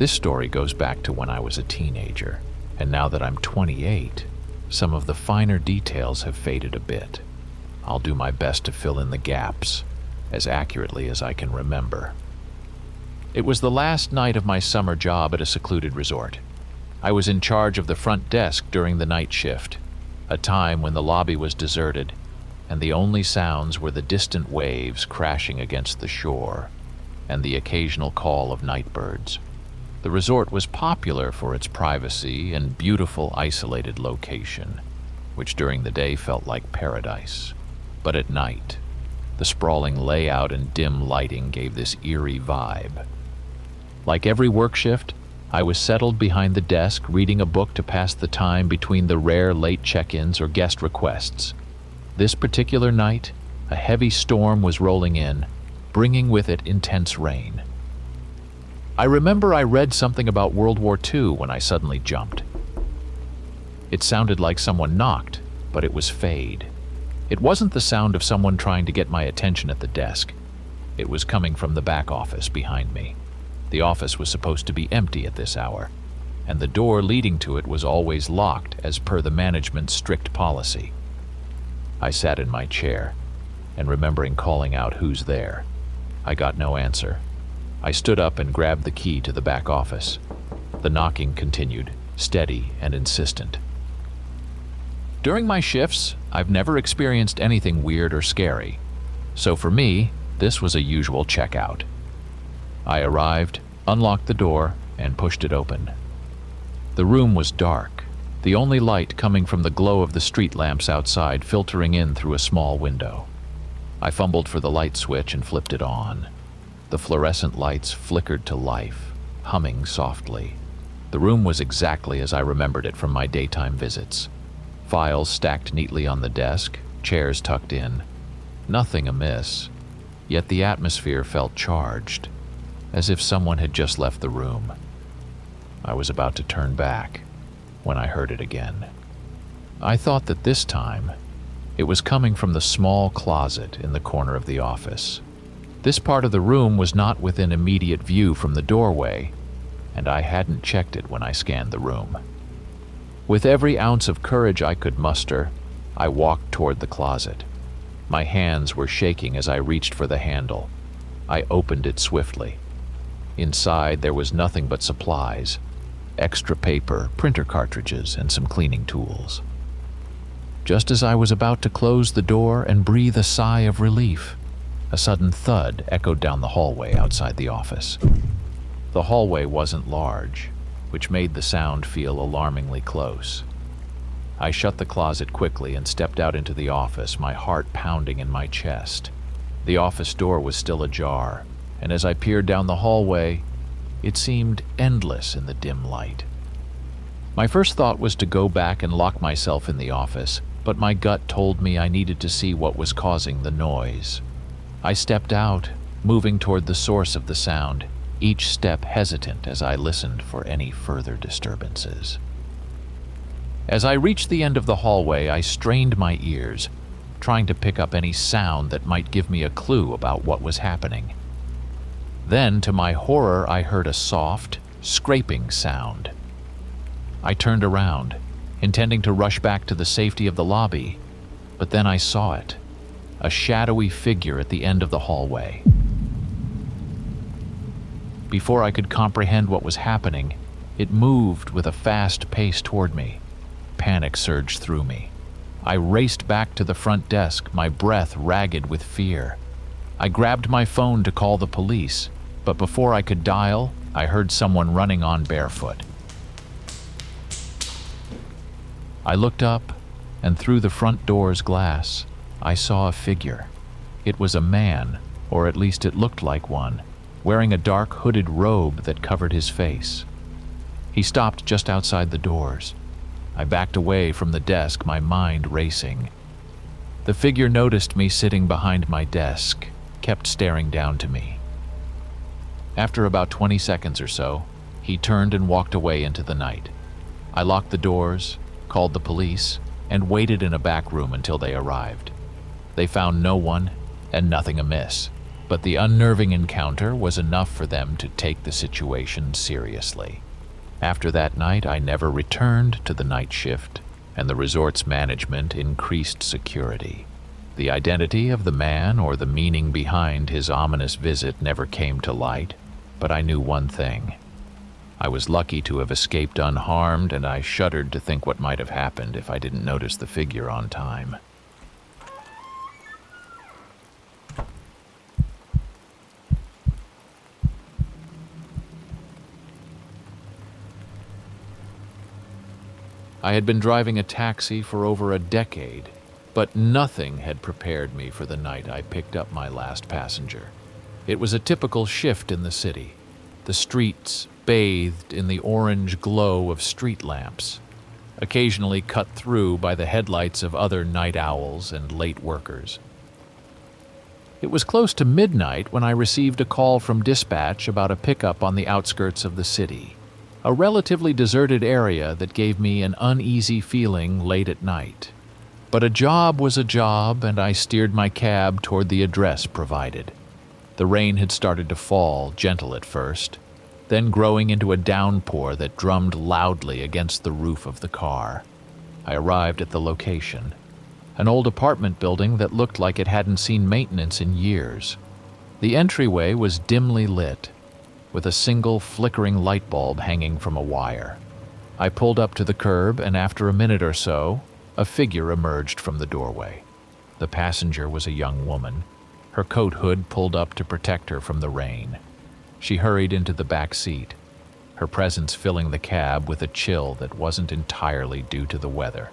This story goes back to when I was a teenager, and now that I'm 28, some of the finer details have faded a bit. I'll do my best to fill in the gaps as accurately as I can remember. It was the last night of my summer job at a secluded resort. I was in charge of the front desk during the night shift, a time when the lobby was deserted, and the only sounds were the distant waves crashing against the shore and the occasional call of night birds. The resort was popular for its privacy and beautiful isolated location, which during the day felt like paradise. But at night, the sprawling layout and dim lighting gave this eerie vibe. Like every work shift, I was settled behind the desk reading a book to pass the time between the rare late check-ins or guest requests. This particular night, a heavy storm was rolling in, bringing with it intense rain. I remember I read something about World War II when I suddenly jumped. It sounded like someone knocked, but it was Fade. It wasn't the sound of someone trying to get my attention at the desk. It was coming from the back office behind me. The office was supposed to be empty at this hour, and the door leading to it was always locked as per the management's strict policy. I sat in my chair, and remembering calling out "Who's there?" I got no answer. I stood up and grabbed the key to the back office. The knocking continued, steady and insistent. During my shifts, I've never experienced anything weird or scary, so for me, this was a usual checkout. I arrived, unlocked the door, and pushed it open. The room was dark, the only light coming from the glow of the street lamps outside filtering in through a small window. I fumbled for the light switch and flipped it on. The fluorescent lights flickered to life, humming softly. The room was exactly as I remembered it from my daytime visits. Files stacked neatly on the desk, chairs tucked in. Nothing amiss, yet the atmosphere felt charged, as if someone had just left the room. I was about to turn back when I heard it again. I thought that this time it was coming from the small closet in the corner of the office. This part of the room was not within immediate view from the doorway, and I hadn't checked it when I scanned the room. With every ounce of courage I could muster, I walked toward the closet. My hands were shaking as I reached for the handle. I opened it swiftly. Inside there was nothing but supplies, extra paper, printer cartridges, and some cleaning tools. Just as I was about to close the door and breathe a sigh of relief, a sudden thud echoed down the hallway outside the office. The hallway wasn't large, which made the sound feel alarmingly close. I shut the closet quickly and stepped out into the office, my heart pounding in my chest. The office door was still ajar, and as I peered down the hallway, it seemed endless in the dim light. My first thought was to go back and lock myself in the office, but my gut told me I needed to see what was causing the noise. I stepped out, moving toward the source of the sound, each step hesitant as I listened for any further disturbances. As I reached the end of the hallway, I strained my ears, trying to pick up any sound that might give me a clue about what was happening. Then, to my horror, I heard a soft, scraping sound. I turned around, intending to rush back to the safety of the lobby, but then I saw it. A shadowy figure at the end of the hallway. Before I could comprehend what was happening, it moved with a fast pace toward me. Panic surged through me. I raced back to the front desk, my breath ragged with fear. I grabbed my phone to call the police, but before I could dial, I heard someone running on barefoot. I looked up, and through the front door's glass, I saw a figure. It was a man, or at least it looked like one, wearing a dark hooded robe that covered his face. He stopped just outside the doors. I backed away from the desk, my mind racing. The figure noticed me sitting behind my desk, kept staring down to me. After about 20 seconds or so, he turned and walked away into the night. I locked the doors, called the police, and waited in a back room until they arrived. They found no one and nothing amiss. but the unnerving encounter was enough for them to take the situation seriously. After that night, I never returned to the night shift, and the resort's management increased security. The identity of the man or the meaning behind his ominous visit never came to light, but I knew one thing. I was lucky to have escaped unharmed, and I shuddered to think what might have happened if I didn't notice the figure on time. I had been driving a taxi for over a decade, but nothing had prepared me for the night I picked up my last passenger. It was a typical shift in the city, the streets bathed in the orange glow of street lamps, occasionally cut through by the headlights of other night owls and late workers. It was close to midnight when I received a call from dispatch about a pickup on the outskirts of the city, a relatively deserted area that gave me an uneasy feeling late at night. But a job was a job, and I steered my cab toward the address provided. The rain had started to fall, gentle at first, then growing into a downpour that drummed loudly against the roof of the car. I arrived at the location, an old apartment building that looked like it hadn't seen maintenance in years. The entryway was dimly lit, with a single flickering light bulb hanging from a wire. I pulled up to the curb, and after a minute or so, a figure emerged from the doorway. The passenger was a young woman, her coat hood pulled up to protect her from the rain. She hurried into the back seat, her presence filling the cab with a chill that wasn't entirely due to the weather.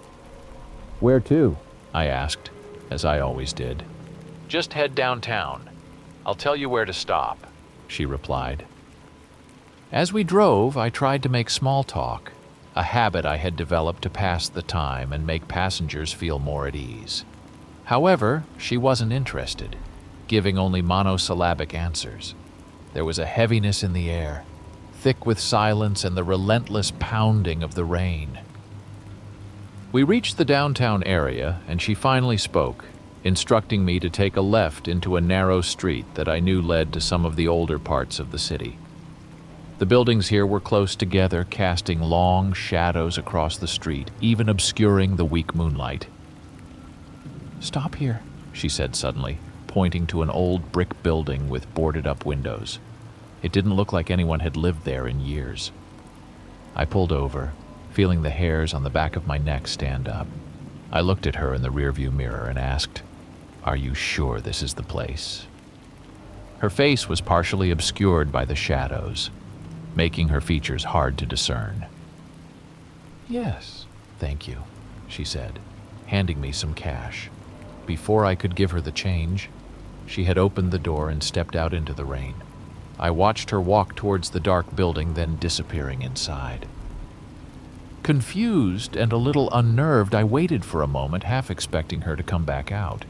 "Where to?" I asked, as I always did. "Just head downtown. I'll tell you where to stop," she replied. As we drove, I tried to make small talk, a habit I had developed to pass the time and make passengers feel more at ease. However, she wasn't interested, giving only monosyllabic answers. There was a heaviness in the air, thick with silence and the relentless pounding of the rain. We reached the downtown area, and she finally spoke, instructing me to take a left into a narrow street that I knew led to some of the older parts of the city. The buildings here were close together, casting long shadows across the street, even obscuring the weak moonlight. "Stop here," she said suddenly, pointing to an old brick building with boarded-up windows. It didn't look like anyone had lived there in years. I pulled over, feeling the hairs on the back of my neck stand up. I looked at her in the rearview mirror and asked, "Are you sure this is the place?" Her face was partially obscured by the shadows, making her features hard to discern. "Yes, thank you," she said, handing me some cash. Before I could give her the change, she had opened the door and stepped out into the rain. I watched her walk towards the dark building, then disappearing inside. Confused and a little unnerved, I waited for a moment, half expecting her to come back out,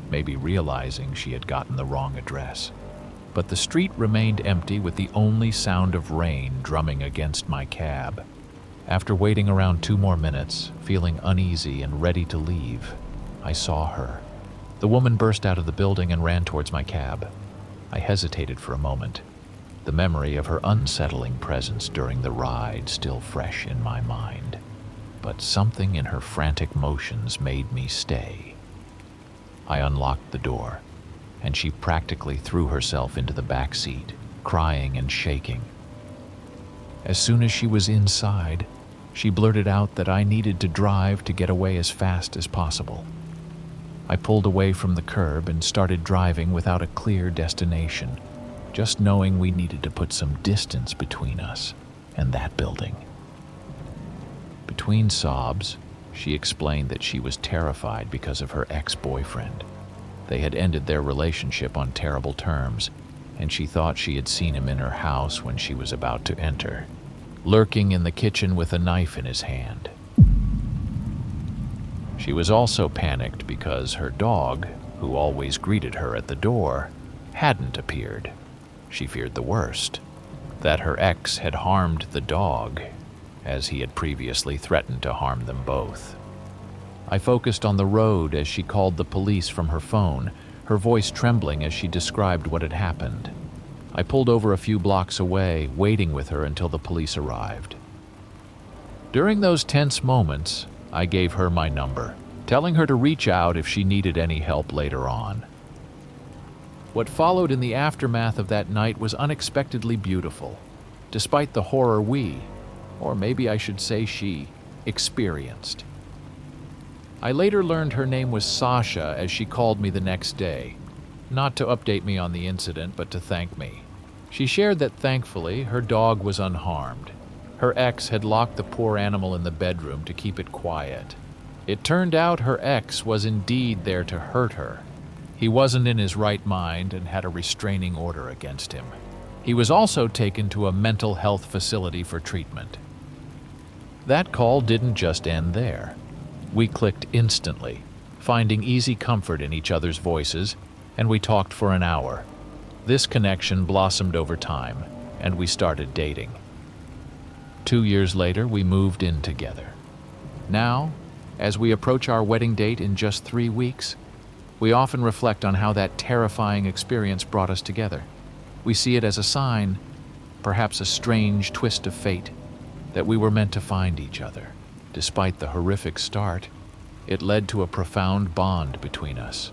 maybe realizing she had gotten the wrong address. But the street remained empty, with the only sound of rain drumming against my cab. After waiting around 2 more minutes, feeling uneasy and ready to leave, I saw her. The woman burst out of the building and ran towards my cab. I hesitated for a moment, the memory of her unsettling presence during the ride still fresh in my mind. But something in her frantic motions made me stay. I unlocked the door, and she practically threw herself into the back seat, crying and shaking. As soon as she was inside, she blurted out that I needed to drive to get away as fast as possible. I pulled away from the curb and started driving without a clear destination, just knowing we needed to put some distance between us and that building. Between sobs, she explained that she was terrified because of her ex-boyfriend. They had ended their relationship on terrible terms, and she thought she had seen him in her house when she was about to enter, lurking in the kitchen with a knife in his hand. She was also panicked because her dog, who always greeted her at the door, hadn't appeared. She feared the worst, that her ex had harmed the dog, as he had previously threatened to harm them both. I focused on the road as she called the police from her phone, her voice trembling as she described what had happened. I pulled over a few blocks away, waiting with her until the police arrived. During those tense moments, I gave her my number, telling her to reach out if she needed any help later on. What followed in the aftermath of that night was unexpectedly beautiful, despite the horror we, or maybe I should say she, experienced. I later learned her name was Sasha as she called me the next day, not to update me on the incident, but to thank me. She shared that thankfully her dog was unharmed. Her ex had locked the poor animal in the bedroom to keep it quiet. It turned out her ex was indeed there to hurt her. He wasn't in his right mind and had a restraining order against him. He was also taken to a mental health facility for treatment. That call didn't just end there. We clicked instantly, finding easy comfort in each other's voices, and we talked for an hour. This connection blossomed over time, and we started dating. 2 years later, we moved in together. Now, as we approach our wedding date in just 3 weeks, we often reflect on how that terrifying experience brought us together. We see it as a sign, perhaps a strange twist of fate, that we were meant to find each other. Despite the horrific start, it led to a profound bond between us.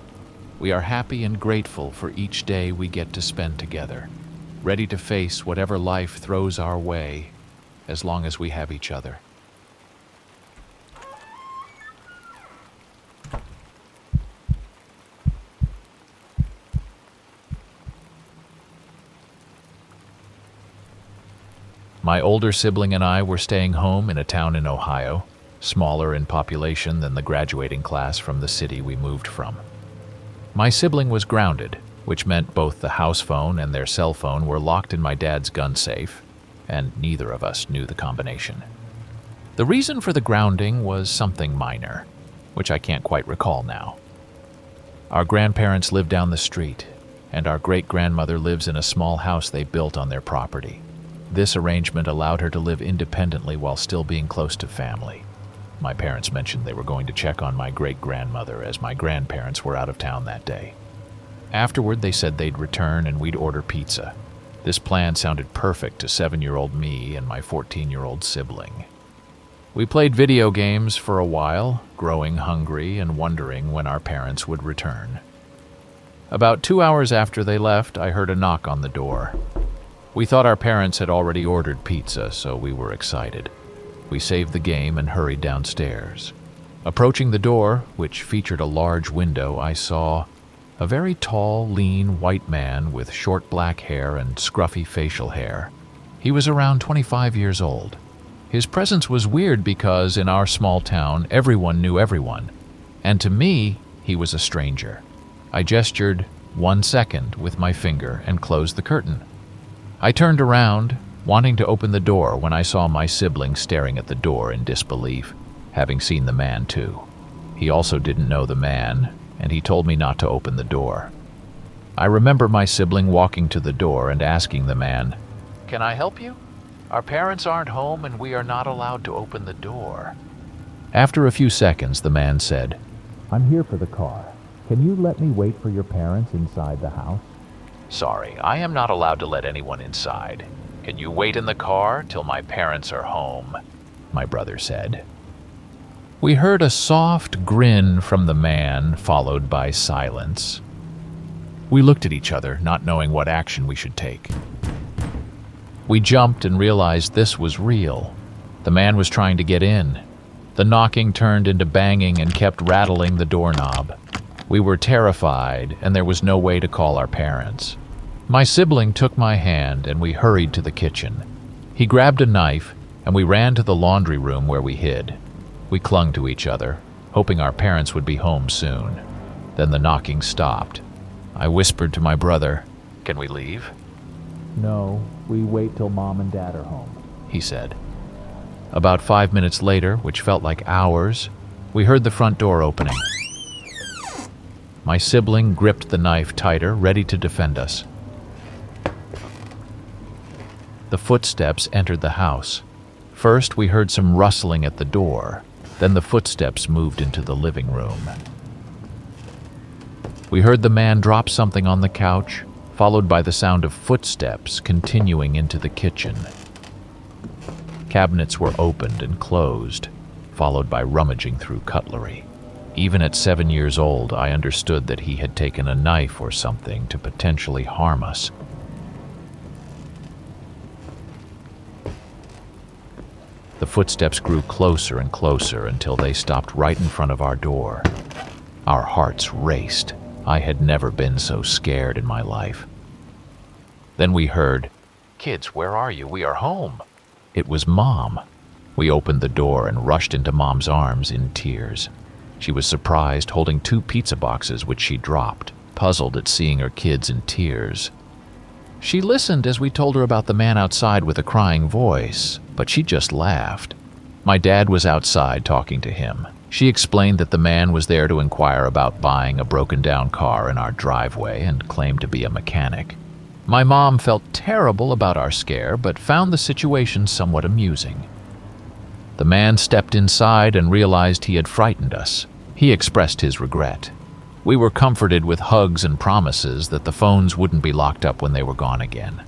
We are happy and grateful for each day we get to spend together, ready to face whatever life throws our way, as long as we have each other. My older sibling and I were staying home in a town in Ohio, smaller in population than the graduating class from the city we moved from. My sibling was grounded, which meant both the house phone and their cell phone were locked in my dad's gun safe, and neither of us knew the combination. The reason for the grounding was something minor, which I can't quite recall now. Our grandparents live down the street, and our great-grandmother lives in a small house they built on their property. This arrangement allowed her to live independently while still being close to family. My parents mentioned they were going to check on my great-grandmother as my grandparents were out of town that day. Afterward, they said they'd return and we'd order pizza. This plan sounded perfect to 7-year-old me and my 14-year-old sibling. We played video games for a while, growing hungry and wondering when our parents would return. About 2 hours after they left, I heard a knock on the door. We thought our parents had already ordered pizza, so we were excited. We saved the game and hurried downstairs. Approaching the door, which featured a large window, I saw a very tall, lean, white man with short black hair and scruffy facial hair. He was around 25 years old. His presence was weird because in our small town, everyone knew everyone, and to me, he was a stranger. I gestured 1 second with my finger and closed the curtain. I turned around, wanting to open the door when I saw my sibling staring at the door in disbelief, having seen the man too. He also didn't know the man, and he told me not to open the door. I remember my sibling walking to the door and asking the man, "Can I help you? Our parents aren't home and we are not allowed to open the door." After a few seconds, the man said, I'm here for the car. Can you let me wait for your parents inside the house? "Sorry, I am not allowed to let anyone inside. Can you wait in the car till my parents are home?" my brother said. We heard a soft grin from the man, followed by silence. We looked at each other, not knowing what action we should take. We jumped and realized this was real. The man was trying to get in. The knocking turned into banging and kept rattling the doorknob. We were terrified, and there was no way to call our parents. My sibling took my hand, and we hurried to the kitchen. He grabbed a knife, and we ran to the laundry room where we hid. We clung to each other, hoping our parents would be home soon. Then the knocking stopped. I whispered to my brother, "Can we leave?" No, we wait till Mom and Dad are home, he said. About 5 minutes later, which felt like hours, we heard the front door opening. My sibling gripped the knife tighter, ready to defend us. The footsteps entered the house. First, we heard some rustling at the door. Then the footsteps moved into the living room. We heard the man drop something on the couch, followed by the sound of footsteps continuing into the kitchen. Cabinets were opened and closed, followed by rummaging through cutlery. Even at 7 years old, I understood that he had taken a knife or something to potentially harm us. The footsteps grew closer and closer until they stopped right in front of our door. Our hearts raced. I had never been so scared in my life. Then we heard, "Kids, where are you? We are home." It was Mom. We opened the door and rushed into Mom's arms in tears. She was surprised, holding 2 pizza boxes which she dropped, puzzled at seeing her kids in tears. She listened as we told her about the man outside with a crying voice, but she just laughed. My dad was outside talking to him. She explained that the man was there to inquire about buying a broken-down car in our driveway and claimed to be a mechanic. My mom felt terrible about our scare, but found the situation somewhat amusing. The man stepped inside and realized he had frightened us. He expressed his regret. We were comforted with hugs and promises that the phones wouldn't be locked up when they were gone again.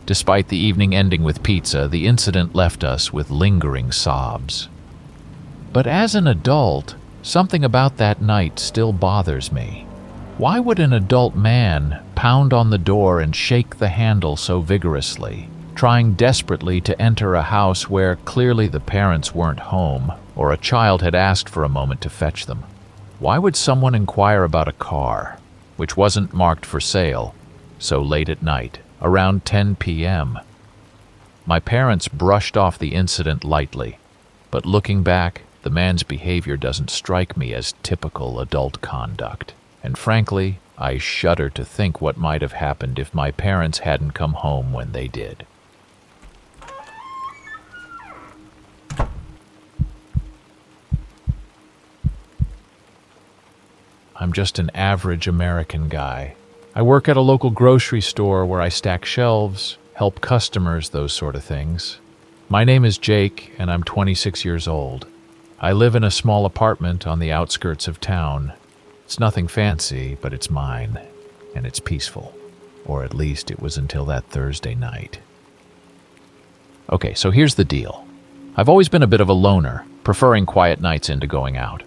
Despite the evening ending with pizza, the incident left us with lingering sobs. But as an adult, something about that night still bothers me. Why would an adult man pound on the door and shake the handle so vigorously, trying desperately to enter a house where clearly the parents weren't home or a child had asked for a moment to fetch them? Why would someone inquire about a car, which wasn't marked for sale, so late at night, around 10 p.m.? My parents brushed off the incident lightly, but looking back, the man's behavior doesn't strike me as typical adult conduct. And frankly, I shudder to think what might have happened if my parents hadn't come home when they did. I'm just an average American guy. I work at a local grocery store where I stack shelves, help customers, those sort of things. My name is Jake, and I'm 26 years old. I live in a small apartment on the outskirts of town. It's nothing fancy, but it's mine, and it's peaceful. Or at least it was until that Thursday night. Okay, so here's the deal. I've always been a bit of a loner, preferring quiet nights into going out.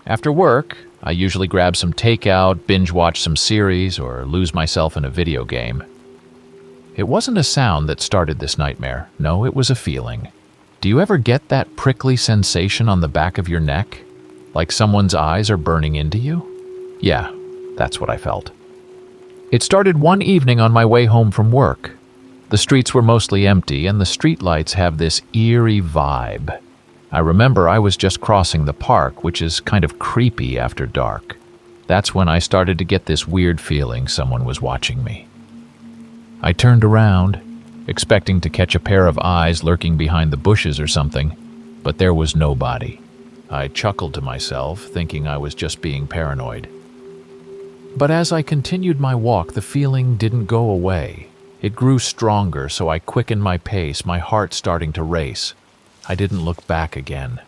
After work, I usually grab some takeout, binge-watch some series, or lose myself in a video game. It wasn't a sound that started this nightmare. No, it was a feeling. Do you ever get that prickly sensation on the back of your neck? Like someone's eyes are burning into you? Yeah, that's what I felt. It started one evening on my way home from work. The streets were mostly empty, and the streetlights have this eerie vibe. I remember I was just crossing the park, which is kind of creepy after dark. That's when I started to get this weird feeling someone was watching me. I turned around, expecting to catch a pair of eyes lurking behind the bushes or something, but there was nobody. I chuckled to myself, thinking I was just being paranoid. But as I continued my walk, the feeling didn't go away. It grew stronger, so I quickened my pace, my heart starting to race. I didn't look back again.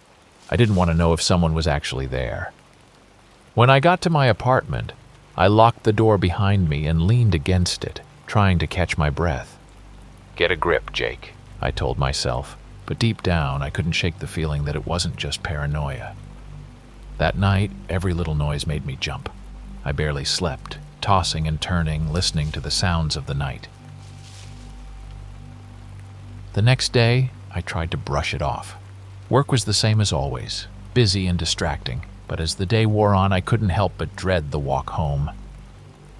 I didn't want to know if someone was actually there. When I got to my apartment, I locked the door behind me and leaned against it, trying to catch my breath. "Get a grip, Jake," I told myself, but deep down I couldn't shake the feeling that it wasn't just paranoia. That night, every little noise made me jump. I barely slept, tossing and turning, listening to the sounds of the night. The next day, I tried to brush it off. Work was the same as always, busy and distracting, but as the day wore on, I couldn't help but dread the walk home.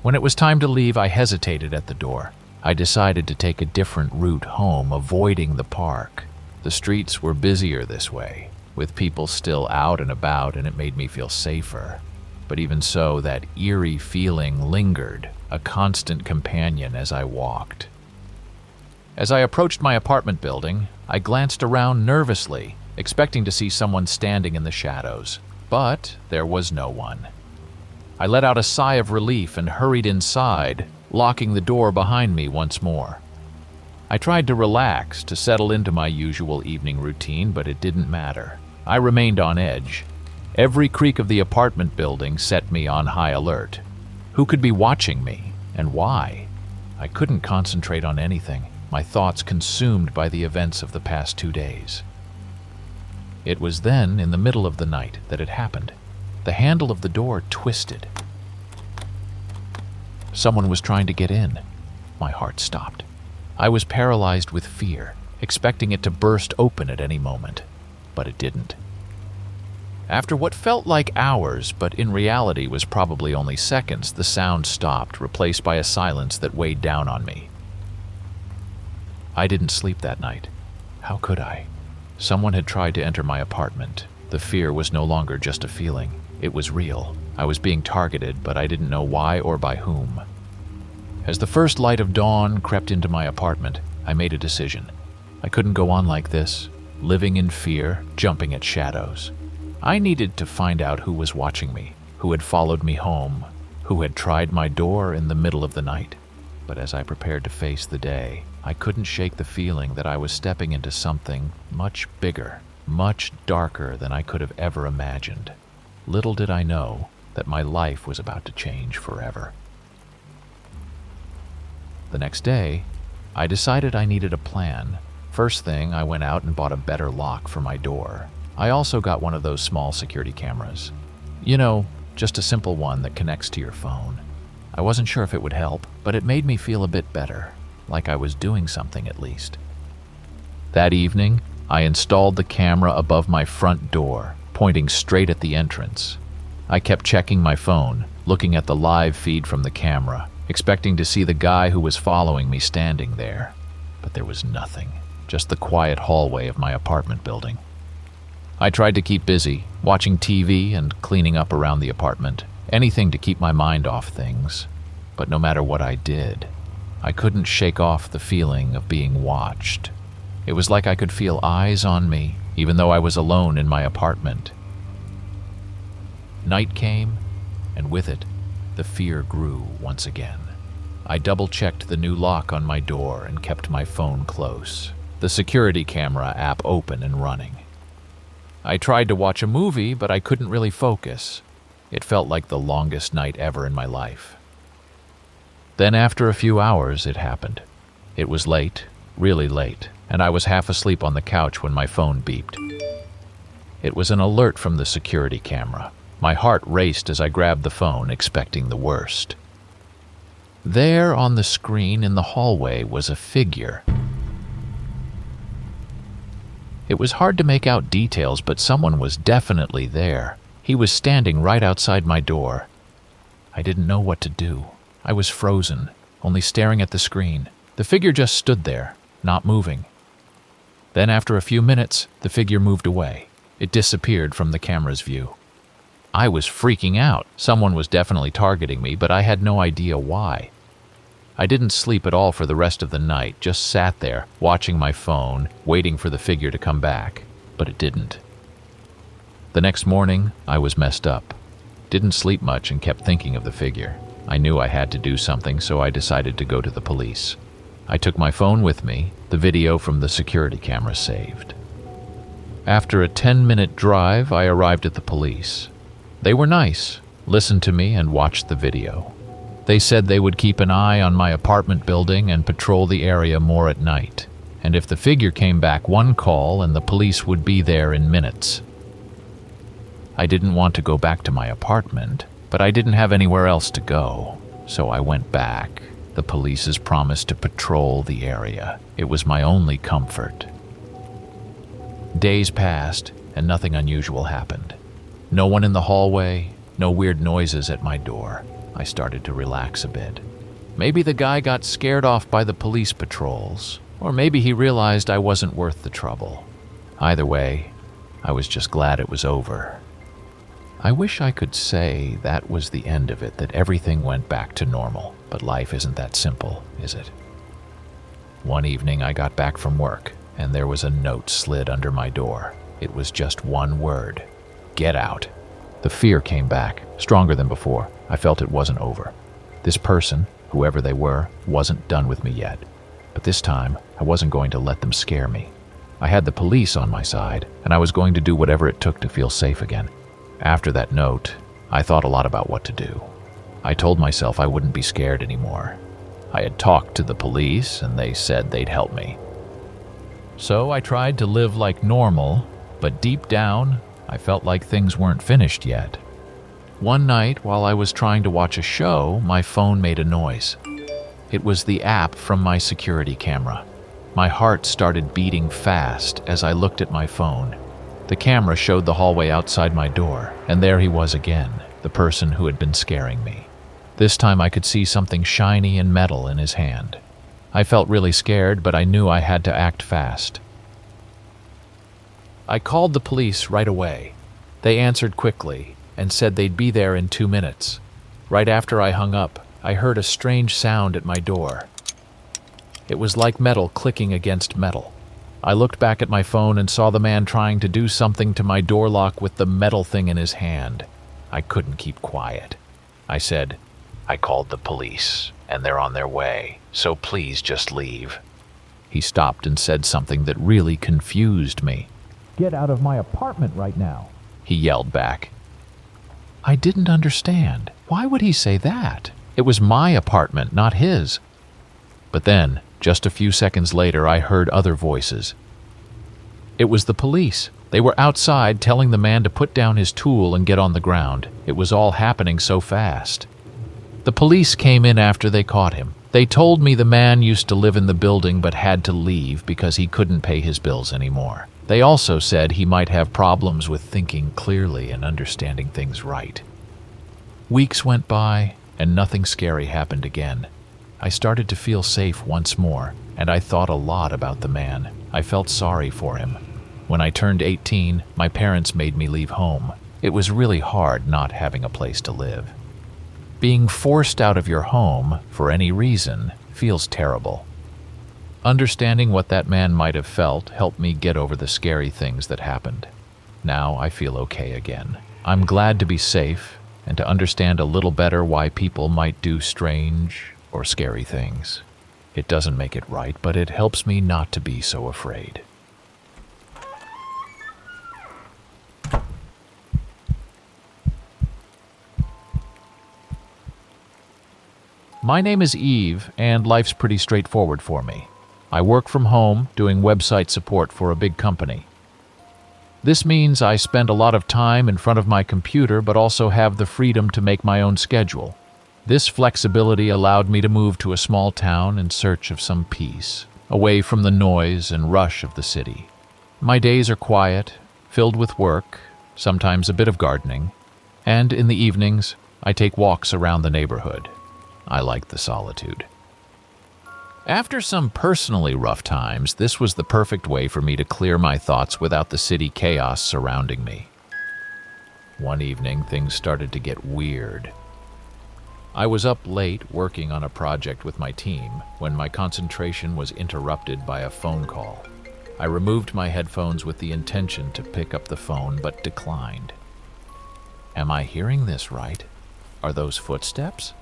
When it was time to leave, I hesitated at the door. I decided to take a different route home, avoiding the park. The streets were busier this way, with people still out and about, and it made me feel safer. But even so, that eerie feeling lingered, a constant companion as I walked. As I approached my apartment building, I glanced around nervously, expecting to see someone standing in the shadows. But there was no one. I let out a sigh of relief and hurried inside, locking the door behind me once more. I tried to relax, to settle into my usual evening routine, but it didn't matter. I remained on edge. Every creak of the apartment building set me on high alert. Who could be watching me, and why? I couldn't concentrate on anything, my thoughts consumed by the events of the past 2 days. It was then, in the middle of the night, that it happened. The handle of the door twisted. Someone was trying to get in. My heart stopped. I was paralyzed with fear, expecting it to burst open at any moment, but it didn't. After what felt like hours, but in reality was probably only seconds, the sound stopped, replaced by a silence that weighed down on me. I didn't sleep that night. How could I? Someone had tried to enter my apartment. The fear was no longer just a feeling. It was real. I was being targeted, but I didn't know why or by whom. As the first light of dawn crept into my apartment, I made a decision. I couldn't go on like this, living in fear, jumping at shadows. I needed to find out who was watching me, who had followed me home, who had tried my door in the middle of the night. But as I prepared to face the day, I couldn't shake the feeling that I was stepping into something much bigger, much darker than I could have ever imagined. Little did I know that my life was about to change forever. The next day, I decided I needed a plan. First thing, I went out and bought a better lock for my door. I also got one of those small security cameras. You know, just a simple one that connects to your phone. I wasn't sure if it would help, but it made me feel a bit better, like I was doing something at least. That evening, I installed the camera above my front door, pointing straight at the entrance. I kept checking my phone, looking at the live feed from the camera, expecting to see the guy who was following me standing there. But there was nothing, just the quiet hallway of my apartment building. I tried to keep busy, watching TV and cleaning up around the apartment, anything to keep my mind off things. But no matter what I did, I couldn't shake off the feeling of being watched. It was like I could feel eyes on me, even though I was alone in my apartment. Night came, and with it, the fear grew once again. I double-checked the new lock on my door and kept my phone close, the security camera app open and running. I tried to watch a movie, but I couldn't really focus. It felt like the longest night ever in my life. Then after a few hours, it happened. It was late, really late, and I was half asleep on the couch when my phone beeped. It was an alert from the security camera. My heart raced as I grabbed the phone, expecting the worst. There on the screen in the hallway was a figure. It was hard to make out details, but someone was definitely there. He was standing right outside my door. I didn't know what to do. I was frozen, only staring at the screen. The figure just stood there, not moving. Then after a few minutes, the figure moved away. It disappeared from the camera's view. I was freaking out. Someone was definitely targeting me, but I had no idea why. I didn't sleep at all for the rest of the night, just sat there, watching my phone, waiting for the figure to come back, but it didn't. The next morning, I was messed up. Didn't sleep much and kept thinking of the figure. I knew I had to do something, so I decided to go to the police. I took my phone with me, the video from the security camera saved. After a 10-minute drive, I arrived at the police. They were nice, listened to me, and watched the video. They said they would keep an eye on my apartment building and patrol the area more at night. And if the figure came back, one call and the police would be there in minutes. I didn't want to go back to my apartment, but I didn't have anywhere else to go, so I went back. The police's promise to patrol the area. It was my only comfort. Days passed, and nothing unusual happened. No one in the hallway, no weird noises at my door. I started to relax a bit. Maybe the guy got scared off by the police patrols, or maybe he realized I wasn't worth the trouble. Either way, I was just glad it was over. I wish I could say that was the end of it, that everything went back to normal, but life isn't that simple, is it? One evening I got back from work, and there was a note slid under my door. It was just one word: get out. The fear came back, stronger than before. I felt it wasn't over. This person, whoever they were, wasn't done with me yet. But this time, I wasn't going to let them scare me. I had the police on my side, and I was going to do whatever it took to feel safe again. After that note, I thought a lot about what to do. I told myself I wouldn't be scared anymore. I had talked to the police and they said they'd help me. So I tried to live like normal, but deep down, I felt like things weren't finished yet. One night, while I was trying to watch a show, my phone made a noise. It was the app from my security camera. My heart started beating fast as I looked at my phone. The camera showed the hallway outside my door, and there he was again, the person who had been scaring me. This time I could see something shiny and metal in his hand. I felt really scared, but I knew I had to act fast. I called the police right away. They answered quickly and said they'd be there in 2 minutes. Right after I hung up, I heard a strange sound at my door. It was like metal clicking against metal. I looked back at my phone and saw the man trying to do something to my door lock with the metal thing in his hand. I couldn't keep quiet. I said, "I called the police, and they're on their way, so please just leave." He stopped and said something that really confused me. "Get out of my apartment right now," he yelled back. I didn't understand. Why would he say that? It was my apartment, not his. But then, just a few seconds later, I heard other voices. It was the police. They were outside telling the man to put down his tool and get on the ground. It was all happening so fast. The police came in after they caught him. They told me the man used to live in the building but had to leave because he couldn't pay his bills anymore. They also said he might have problems with thinking clearly and understanding things right. Weeks went by, and nothing scary happened again. I started to feel safe once more, and I thought a lot about the man. I felt sorry for him. When I turned 18, my parents made me leave home. It was really hard not having a place to live. Being forced out of your home, for any reason, feels terrible. Understanding what that man might have felt helped me get over the scary things that happened. Now I feel okay again. I'm glad to be safe and to understand a little better why people might do strange or scary things. It doesn't make it right, but it helps me not to be so afraid. My name is Eve, and life's pretty straightforward for me. I work from home, doing website support for a big company. This means I spend a lot of time in front of my computer, but also have the freedom to make my own schedule. This flexibility allowed me to move to a small town in search of some peace, away from the noise and rush of the city. My days are quiet, filled with work, sometimes a bit of gardening, and in the evenings, I take walks around the neighborhood. I like the solitude. After some personally rough times, this was the perfect way for me to clear my thoughts without the city chaos surrounding me. One evening, things started to get weird. I was up late working on a project with my team when my concentration was interrupted by a phone call. I removed my headphones with the intention to pick up the phone, but declined. Am I hearing this right? Are those footsteps?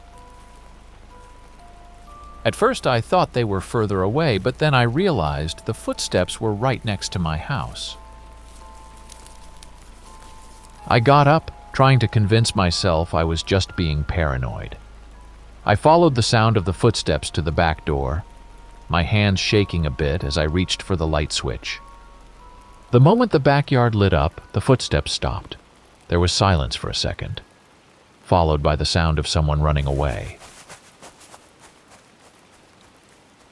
At first I thought they were further away, but then I realized the footsteps were right next to my house. I got up, trying to convince myself I was just being paranoid. I followed the sound of the footsteps to the back door, my hands shaking a bit as I reached for the light switch. The moment the backyard lit up, the footsteps stopped. There was silence for a second, followed by the sound of someone running away.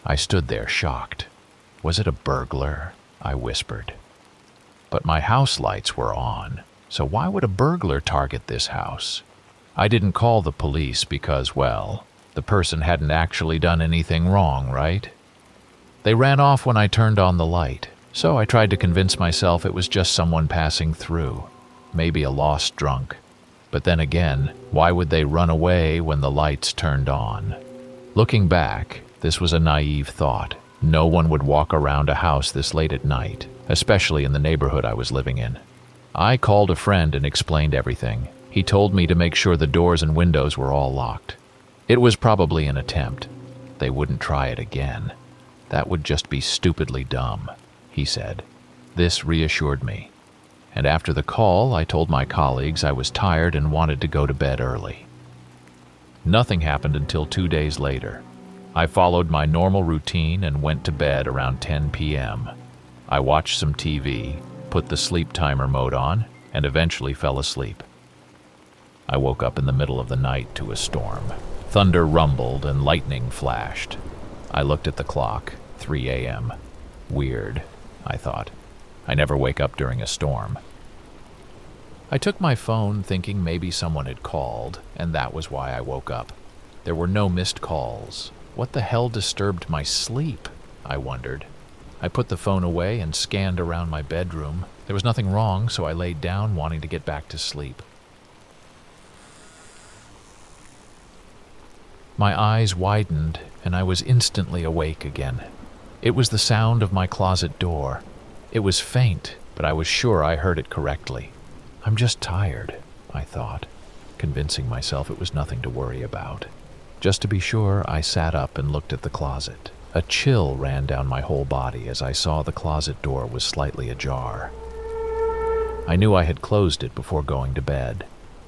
I stood there shocked. Was it a burglar? I whispered. But my house lights were on, so why would a burglar target this house? I didn't call the police because, well, the person hadn't actually done anything wrong, right? They ran off when I turned on the light, so I tried to convince myself it was just someone passing through, maybe a lost drunk. But then again, why would they run away when the lights turned on? Looking back, this was a naive thought. No one would walk around a house this late at night, especially in the neighborhood I was living in. I called a friend and explained everything. He told me to make sure the doors and windows were all locked. It was probably an attempt. They wouldn't try it again. That would just be stupidly dumb, he said. This reassured me. And after the call, I told my colleagues I was tired and wanted to go to bed early. Nothing happened until 2 days later. I followed my normal routine and went to bed around 10 p.m. I watched some TV, put the sleep timer mode on, and eventually fell asleep. I woke up in the middle of the night to a storm. Thunder rumbled and lightning flashed. I looked at the clock, 3 a.m. Weird, I thought. I never wake up during a storm. I took my phone thinking maybe someone had called, and that was why I woke up. There were no missed calls. What the hell disturbed my sleep? I wondered. I put the phone away and scanned around my bedroom. There was nothing wrong, so I laid down wanting to get back to sleep. My eyes widened, and I was instantly awake again. It was the sound of my closet door. It was faint, but I was sure I heard it correctly. I'm just tired, I thought, convincing myself it was nothing to worry about. Just to be sure, I sat up and looked at the closet. A chill ran down my whole body as I saw the closet door was slightly ajar. I knew I had closed it before going to bed.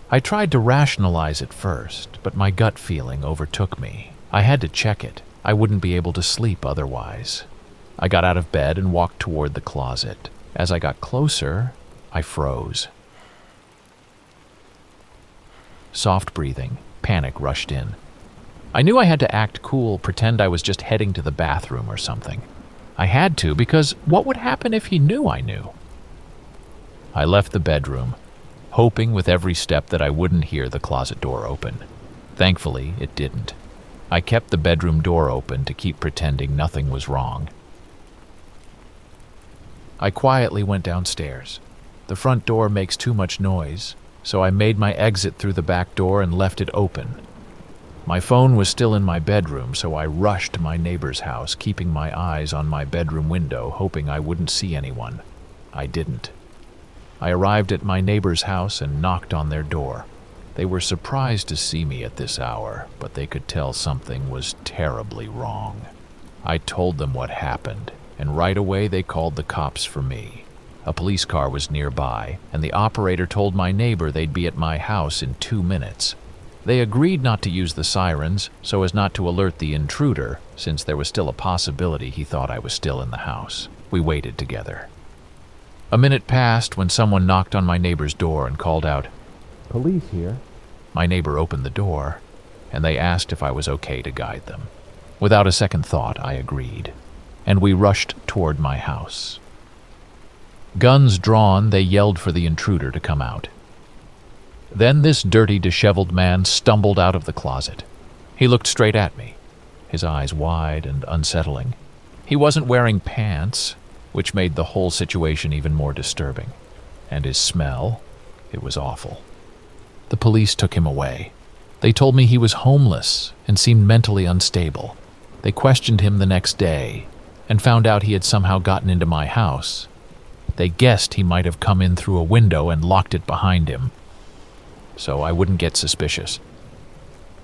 I tried to rationalize it first, but my gut feeling overtook me. I had to check it. I wouldn't be able to sleep otherwise. I got out of bed and walked toward the closet. As I got closer, I froze. Soft breathing, panic rushed in. I knew I had to act cool, pretend I was just heading to the bathroom or something. I had to, because what would happen if he knew I knew? I left the bedroom, hoping with every step that I wouldn't hear the closet door open. Thankfully, it didn't. I kept the bedroom door open to keep pretending nothing was wrong. I quietly went downstairs. The front door makes too much noise, so I made my exit through the back door and left it open. My phone was still in my bedroom, so I rushed to my neighbor's house, keeping my eyes on my bedroom window, hoping I wouldn't see anyone. I didn't. I arrived at my neighbor's house and knocked on their door. They were surprised to see me at this hour, but they could tell something was terribly wrong. I told them what happened, and right away they called the cops for me. A police car was nearby, and the operator told my neighbor they'd be at my house in 2 minutes. They agreed not to use the sirens so as not to alert the intruder, since there was still a possibility he thought I was still in the house. We waited together. A minute passed when someone knocked on my neighbor's door and called out, Police here. My neighbor opened the door, and they asked if I was okay to guide them. Without a second thought, I agreed, and we rushed toward my house. Guns drawn, they yelled for the intruder to come out. Then this dirty, disheveled man stumbled out of the closet. He looked straight at me, his eyes wide and unsettling. He wasn't wearing pants, which made the whole situation even more disturbing. And his smell, it was awful. The police took him away. They told me he was homeless and seemed mentally unstable. They questioned him the next day and found out he had somehow gotten into my house. They guessed he might have come in through a window and locked it behind him, so I wouldn't get suspicious.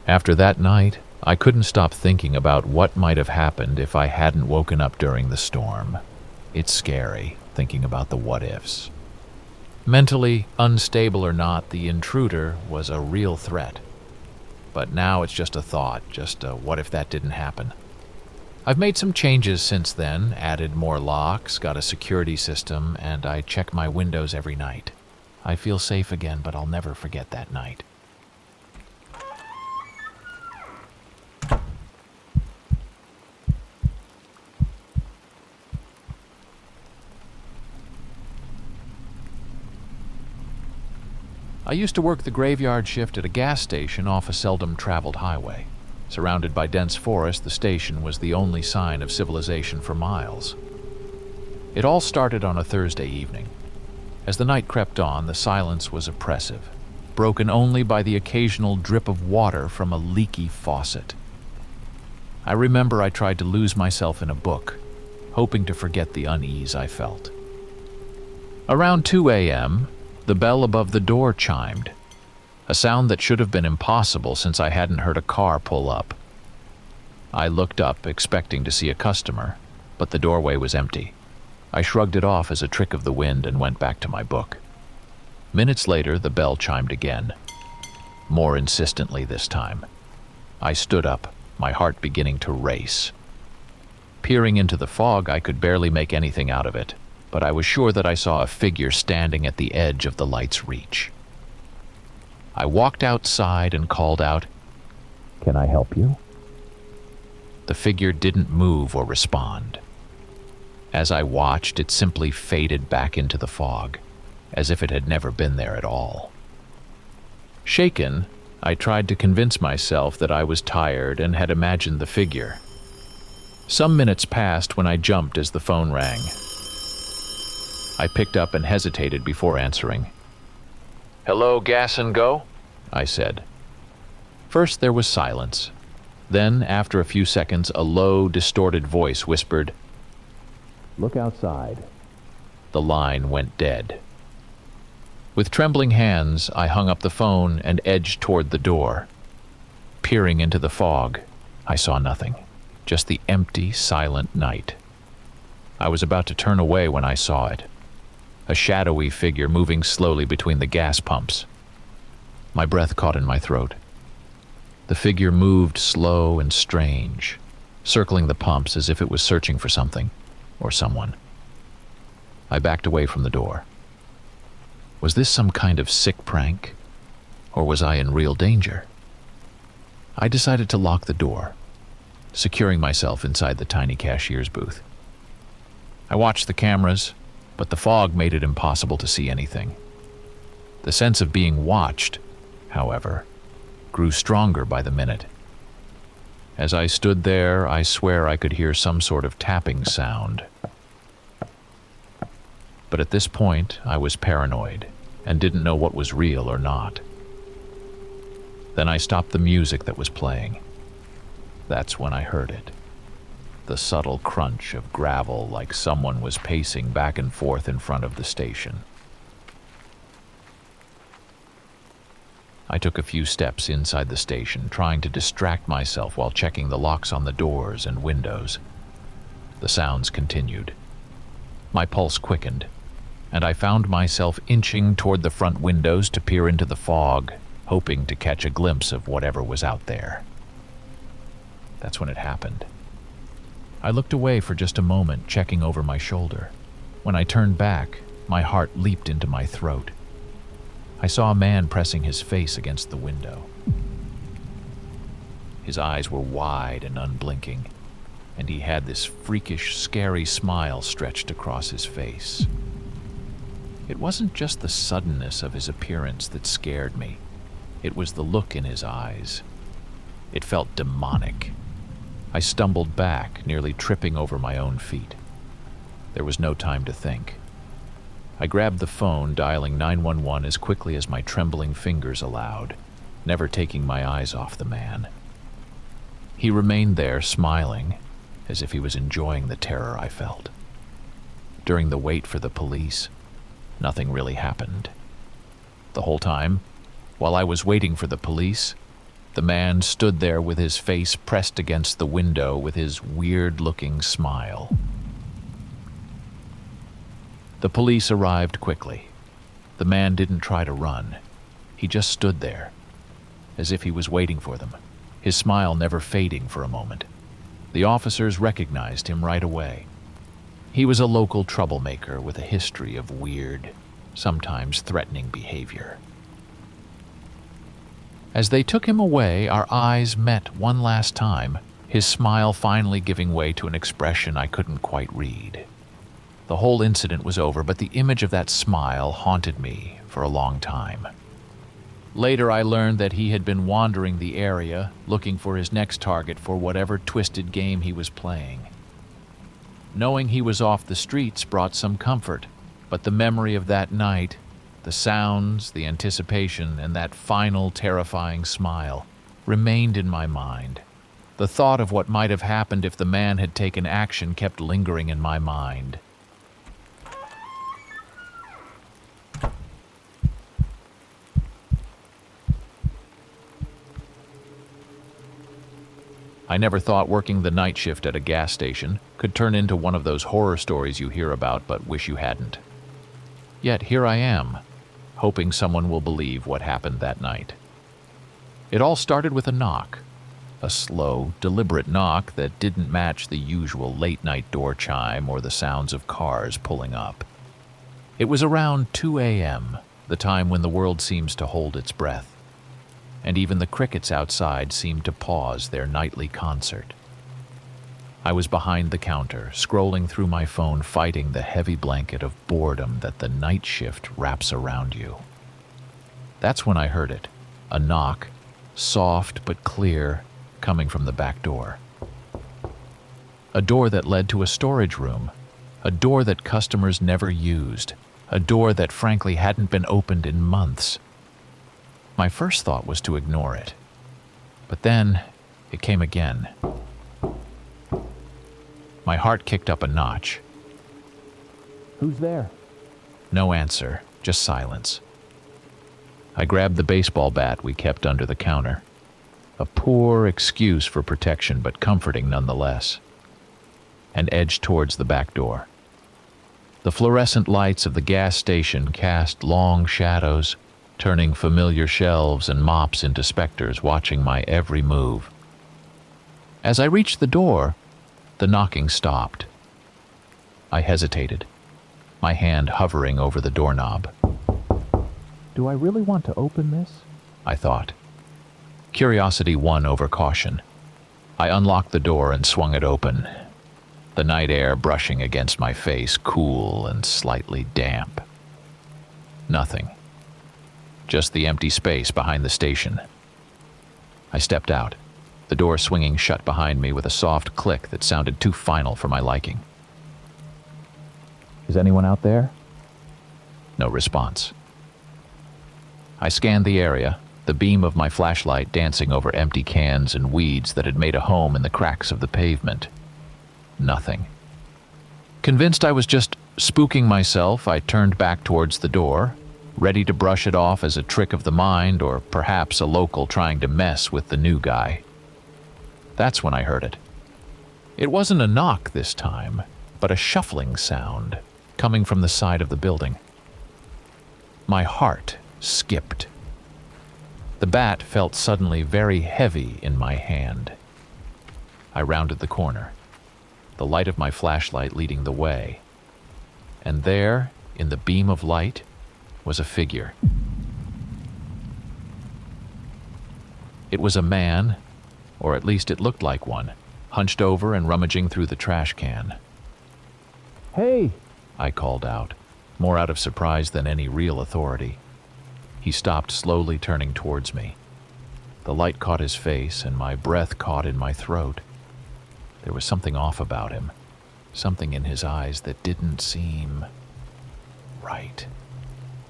After that night, I couldn't stop thinking about what might have happened if I hadn't woken up during the storm. It's scary, thinking about the what-ifs. Mentally unstable or not, the intruder was a real threat. But now it's just a thought, just a what if that didn't happen. I've made some changes since then, added more locks, got a security system, and I check my windows every night. I feel safe again, but I'll never forget that night. I used to work the graveyard shift at a gas station off a seldom-traveled highway. Surrounded by dense forest, the station was the only sign of civilization for miles. It all started on a Thursday evening. As the night crept on, the silence was oppressive, broken only by the occasional drip of water from a leaky faucet. I remember I tried to lose myself in a book, hoping to forget the unease I felt. Around 2 a.m., the bell above the door chimed, a sound that should have been impossible since I hadn't heard a car pull up. I looked up, expecting to see a customer, but the doorway was empty. I shrugged it off as a trick of the wind and went back to my book. Minutes later, the bell chimed again, more insistently this time. I stood up, my heart beginning to race. Peering into the fog, I could barely make anything out of it, but I was sure that I saw a figure standing at the edge of the light's reach. I walked outside and called out, Can I help you? The figure didn't move or respond. As I watched, it simply faded back into the fog, as if it had never been there at all. Shaken, I tried to convince myself that I was tired and had imagined the figure. Some minutes passed when I jumped as the phone rang. I picked up and hesitated before answering. "Hello, Gas and Go?" I said. First there was silence. Then, after a few seconds, a low, distorted voice whispered, Look outside. The line went dead. With trembling hands, I hung up the phone and edged toward the door. Peering into the fog, I saw nothing, just the empty, silent night. I was about to turn away when I saw it, a shadowy figure moving slowly between the gas pumps. My breath caught in my throat. The figure moved slow and strange, circling the pumps as if it was searching for something or someone. I backed away from the door. Was this some kind of sick prank, or was I in real danger? I decided to lock the door, securing myself inside the tiny cashier's booth. I watched the cameras, but the fog made it impossible to see anything. The sense of being watched, however, grew stronger by the minute. As I stood there, I swear I could hear some sort of tapping sound. But at this point, I was paranoid and didn't know what was real or not. Then I stopped the music that was playing. That's when I heard it. The subtle crunch of gravel, like someone was pacing back and forth in front of the station. I took a few steps inside the station, trying to distract myself while checking the locks on the doors and windows. The sounds continued. My pulse quickened, and I found myself inching toward the front windows to peer into the fog, hoping to catch a glimpse of whatever was out there. That's when it happened. I looked away for just a moment, checking over my shoulder. When I turned back, my heart leaped into my throat. I saw a man pressing his face against the window. His eyes were wide and unblinking, and he had this freakish, scary smile stretched across his face. It wasn't just the suddenness of his appearance that scared me. It was the look in his eyes. It felt demonic. I stumbled back, nearly tripping over my own feet. There was no time to think. I grabbed the phone, dialing 911 as quickly as my trembling fingers allowed, never taking my eyes off the man. He remained there, smiling, as if he was enjoying the terror I felt. During the wait for the police, nothing really happened. The whole time, while I was waiting for the police, the man stood there with his face pressed against the window with his weird-looking smile. The police arrived quickly. The man didn't try to run. He just stood there, as if he was waiting for them, his smile never fading for a moment. The officers recognized him right away. He was a local troublemaker with a history of weird, sometimes threatening behavior. As they took him away, our eyes met one last time, his smile finally giving way to an expression I couldn't quite read. The whole incident was over, but the image of that smile haunted me for a long time. Later, I learned that he had been wandering the area, looking for his next target for whatever twisted game he was playing. Knowing he was off the streets brought some comfort, but the memory of that night, the sounds, the anticipation, and that final terrifying smile remained in my mind. The thought of what might have happened if the man had taken action kept lingering in my mind. I never thought working the night shift at a gas station could turn into one of those horror stories you hear about but wish you hadn't. Yet here I am, hoping someone will believe what happened that night. It all started with a knock. A slow, deliberate knock that didn't match the usual late-night door chime or the sounds of cars pulling up. It was around 2 a.m., the time when the world seems to hold its breath, and even the crickets outside seemed to pause their nightly concert. I was behind the counter, scrolling through my phone, fighting the heavy blanket of boredom that the night shift wraps around you. That's when I heard it, a knock, soft but clear, coming from the back door. A door that led to a storage room, a door that customers never used, a door that frankly hadn't been opened in months. My first thought was to ignore it, but then it came again. My heart kicked up a notch. Who's there? No answer, just silence. I grabbed the baseball bat we kept under the counter. A poor excuse for protection, but comforting nonetheless, and edged towards the back door. The fluorescent lights of the gas station cast long shadows, turning familiar shelves and mops into specters watching my every move. As I reached the door, the knocking stopped. I hesitated, my hand hovering over the doorknob. Do I really want to open this? I thought. Curiosity won over caution. I unlocked the door and swung it open, the night air brushing against my face, cool and slightly damp. Nothing. Just the empty space behind the station. I stepped out, the door swinging shut behind me with a soft click that sounded too final for my liking. Is anyone out there? No response. I scanned the area, the beam of my flashlight dancing over empty cans and weeds that had made a home in the cracks of the pavement. Nothing. Convinced I was just spooking myself, I turned back towards the door, ready to brush it off as a trick of the mind or perhaps a local trying to mess with the new guy. That's when I heard it. It wasn't a knock this time, but a shuffling sound coming from the side of the building. My heart skipped. The bat felt suddenly very heavy in my hand. I rounded the corner, the light of my flashlight leading the way, and there, in the beam of light, was a figure. It was a man, or at least it looked like one, hunched over and rummaging through the trash can. Hey! I called out, more out of surprise than any real authority. He stopped, slowly turning towards me. The light caught his face, and my breath caught in my throat. There was something off about him, something in his eyes that didn't seem right.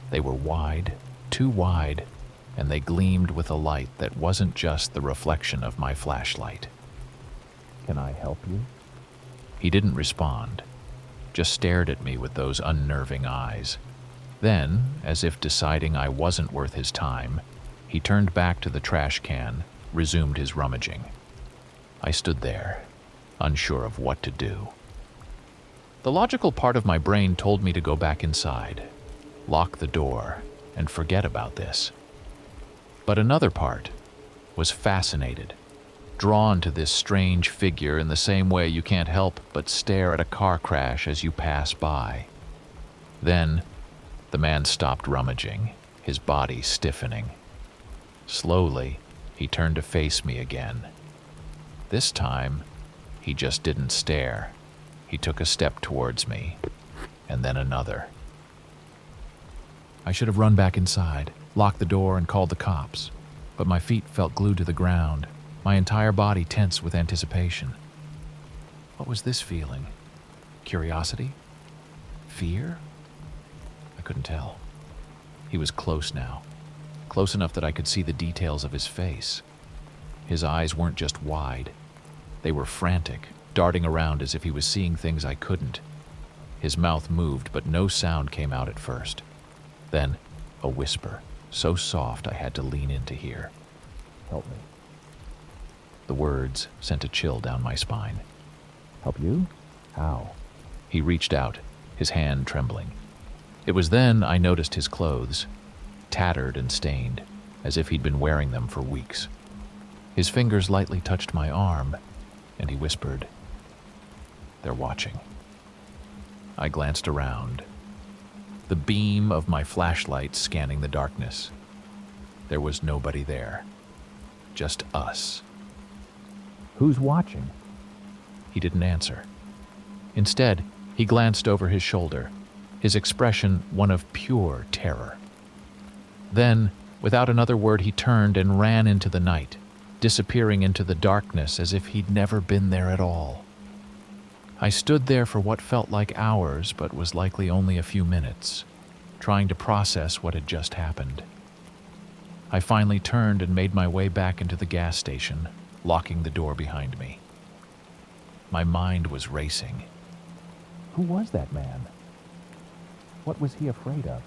They were wide, too wide, and they gleamed with a light that wasn't just the reflection of my flashlight. Can I help you? He didn't respond, just stared at me with those unnerving eyes. Then, as if deciding I wasn't worth his time, he turned back to the trash can, resumed his rummaging. I stood there, unsure of what to do. The logical part of my brain told me to go back inside, lock the door, and forget about this. But another part was fascinated, drawn to this strange figure in the same way you can't help but stare at a car crash as you pass by. Then, the man stopped rummaging, his body stiffening. Slowly, he turned to face me again. This time, he just didn't stare. He took a step towards me, and then another. I should have run back inside, locked the door, and called the cops, but my feet felt glued to the ground, my entire body tense with anticipation. What was this feeling? Curiosity? Fear? I couldn't tell. He was close now, close enough that I could see the details of his face. His eyes weren't just wide. They were frantic, darting around as if he was seeing things I couldn't. His mouth moved, but no sound came out at first. Then, a whisper, so soft I had to lean in to hear. Help me. The words sent a chill down my spine. Help you? How? He reached out, his hand trembling. It was then I noticed his clothes, tattered and stained, as if he'd been wearing them for weeks. His fingers lightly touched my arm, and he whispered, "They're watching." I glanced around, the beam of my flashlight scanning the darkness. There was nobody there, just us. Who's watching? He didn't answer. Instead, he glanced over his shoulder, his expression one of pure terror. Then, without another word, he turned and ran into the night, disappearing into the darkness as if he'd never been there at all. I stood there for what felt like hours, but was likely only a few minutes, trying to process what had just happened. I finally turned and made my way back into the gas station, locking the door behind me. My mind was racing. Who was that man? What was he afraid of?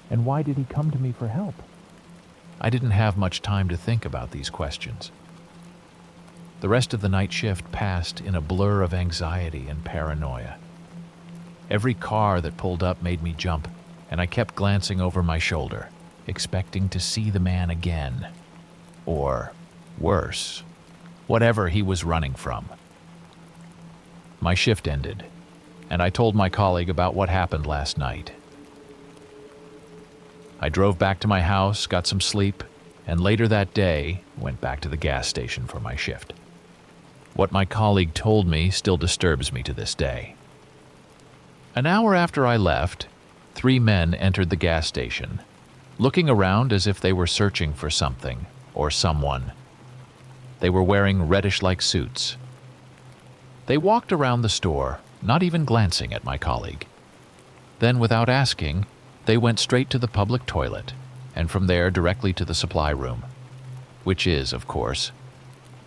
And why did he come to me for help? I didn't have much time to think about these questions. The rest of the night shift passed in a blur of anxiety and paranoia. Every car that pulled up made me jump, and I kept glancing over my shoulder, expecting to see the man again. Or, worse, whatever he was running from. My shift ended, and I told my colleague about what happened last night. I drove back to my house, got some sleep, and later that day went back to the gas station for my shift. What my colleague told me still disturbs me to this day. An hour after I left, 3 men entered the gas station, looking around as if they were searching for something or someone. They were wearing reddish-like suits. They walked around the store, not even glancing at my colleague. Then, without asking, they went straight to the public toilet, and from there directly to the supply room, which is, of course,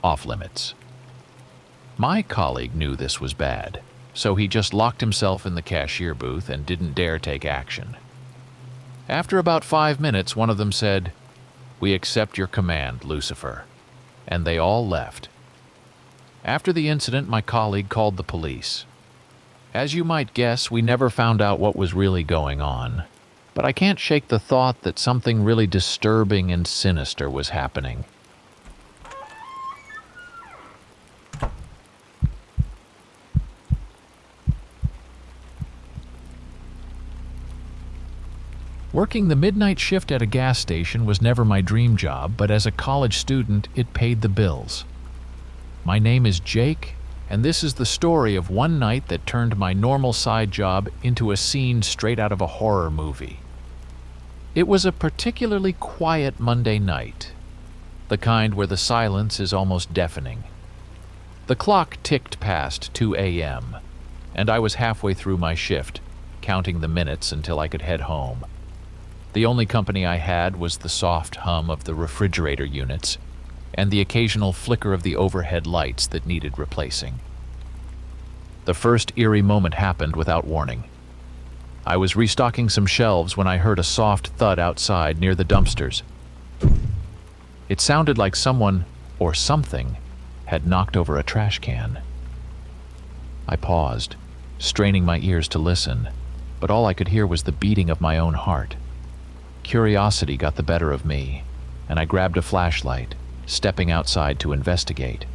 off-limits. My colleague knew this was bad, so he just locked himself in the cashier booth and didn't dare take action. After about 5 minutes, one of them said, "We accept your command, Lucifer," and they all left. After the incident, my colleague called the police. As you might guess, we never found out what was really going on, but I can't shake the thought that something really disturbing and sinister was happening. Working the midnight shift at a gas station was never my dream job, but as a college student, it paid the bills. My name is Jake, and this is the story of one night that turned my normal side job into a scene straight out of a horror movie. It was a particularly quiet Monday night, the kind where the silence is almost deafening. The clock ticked past 2 a.m., and I was halfway through my shift, counting the minutes until I could head home. The only company I had was the soft hum of the refrigerator units and the occasional flicker of the overhead lights that needed replacing. The first eerie moment happened without warning. I was restocking some shelves when I heard a soft thud outside near the dumpsters. It sounded like someone, or something, had knocked over a trash can. I paused, straining my ears to listen, but all I could hear was the beating of my own heart. Curiosity got the better of me, and I grabbed a flashlight, stepping outside to investigate.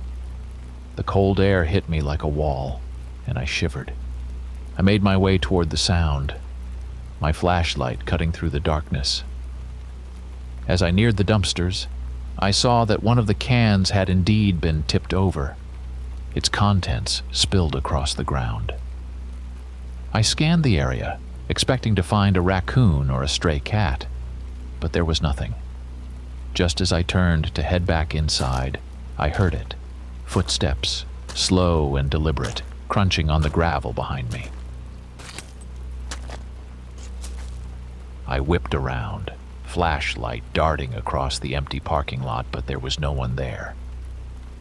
The cold air hit me like a wall, and I shivered. I made my way toward the sound, my flashlight cutting through the darkness. As I neared the dumpsters, I saw that one of the cans had indeed been tipped over, its contents spilled across the ground. I scanned the area, expecting to find a raccoon or a stray cat, but there was nothing. Just as I turned to head back inside, I heard it. Footsteps, slow and deliberate, crunching on the gravel behind me. I whipped around, flashlight darting across the empty parking lot, but there was no one there.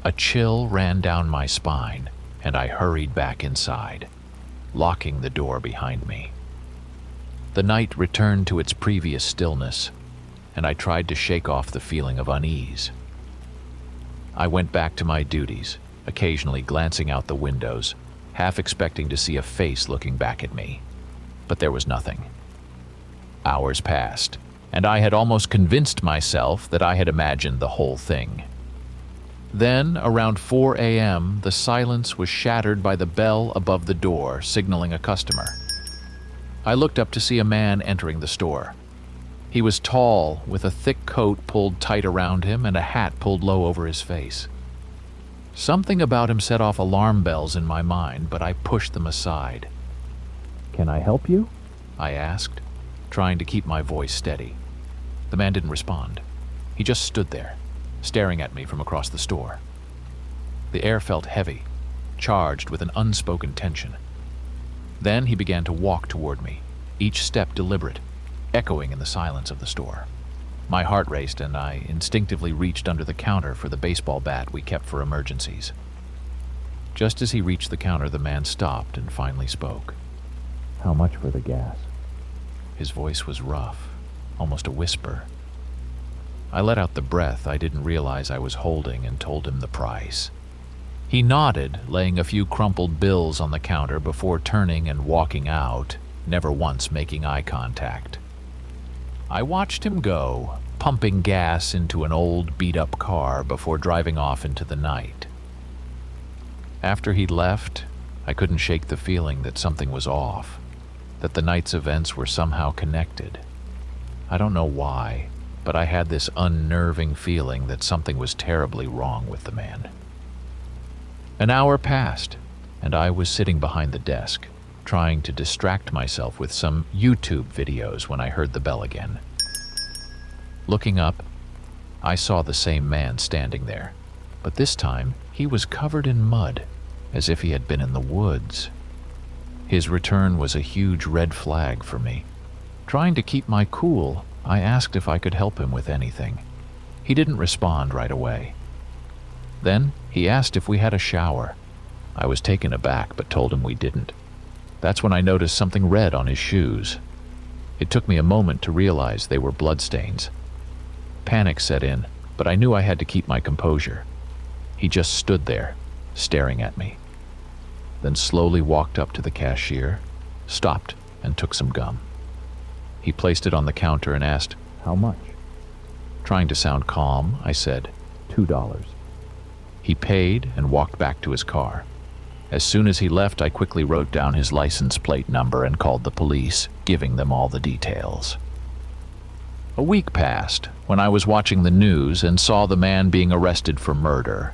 A chill ran down my spine, and I hurried back inside, locking the door behind me. The night returned to its previous stillness, and I tried to shake off the feeling of unease. I went back to my duties, occasionally glancing out the windows, half expecting to see a face looking back at me. But there was nothing. Hours passed, and I had almost convinced myself that I had imagined the whole thing. Then, around 4 a.m., the silence was shattered by the bell above the door, signaling a customer. I looked up to see a man entering the store. He was tall, with a thick coat pulled tight around him and a hat pulled low over his face. Something about him set off alarm bells in my mind, but I pushed them aside. "Can I help you?" I asked, trying to keep my voice steady. The man didn't respond. He just stood there, staring at me from across the store. The air felt heavy, charged with an unspoken tension. Then he began to walk toward me, each step deliberate, echoing in the silence of the store. My heart raced and I instinctively reached under the counter for the baseball bat we kept for emergencies. Just as he reached the counter, the man stopped and finally spoke. "How much for the gas?" His voice was rough, almost a whisper. I let out the breath I didn't realize I was holding and told him the price. He nodded, laying a few crumpled bills on the counter before turning and walking out, never once making eye contact. I watched him go, pumping gas into an old, beat-up car before driving off into the night. After he left, I couldn't shake the feeling that something was off, that the night's events were somehow connected. I don't know why, but I had this unnerving feeling that something was terribly wrong with the man. An hour passed, and I was sitting behind the desk, trying to distract myself with some YouTube videos when I heard the bell again. Looking up, I saw the same man standing there, but this time he was covered in mud, as if he had been in the woods. His return was a huge red flag for me. Trying to keep my cool, I asked if I could help him with anything. He didn't respond right away. Then he asked if we had a shower. I was taken aback but told him we didn't. That's when I noticed something red on his shoes. It took me a moment to realize they were bloodstains. Panic set in, but I knew I had to keep my composure. He just stood there, staring at me. Then slowly walked up to the cashier, stopped, and took some gum. He placed it on the counter and asked, "How much?" Trying to sound calm, I said, $2. He paid and walked back to his car. As soon as he left, I quickly wrote down his license plate number and called the police, giving them all the details. A week passed when I was watching the news and saw the man being arrested for murder.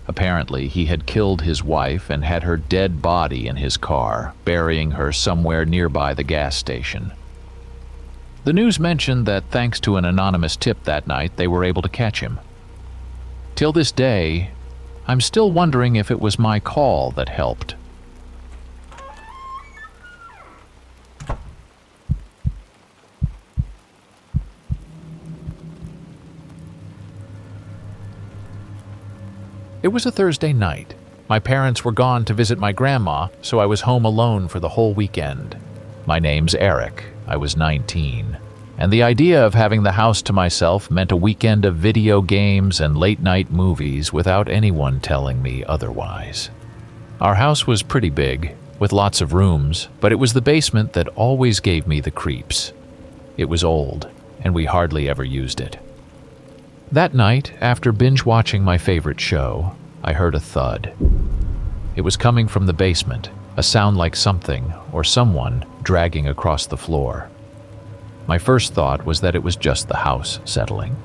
Apparently, he had killed his wife and had her dead body in his car, burying her somewhere nearby the gas station. The news mentioned that thanks to an anonymous tip that night, they were able to catch him. Till this day, I'm still wondering if it was my call that helped. It was a Thursday night. My parents were gone to visit my grandma, so I was home alone for the whole weekend. My name's Eric. I was 19. And the idea of having the house to myself meant a weekend of video games and late-night movies without anyone telling me otherwise. Our house was pretty big, with lots of rooms, but it was the basement that always gave me the creeps. It was old, and we hardly ever used it. That night, after binge-watching my favorite show, I heard a thud. It was coming from the basement, a sound like something or someone dragging across the floor. My first thought was that it was just the house settling.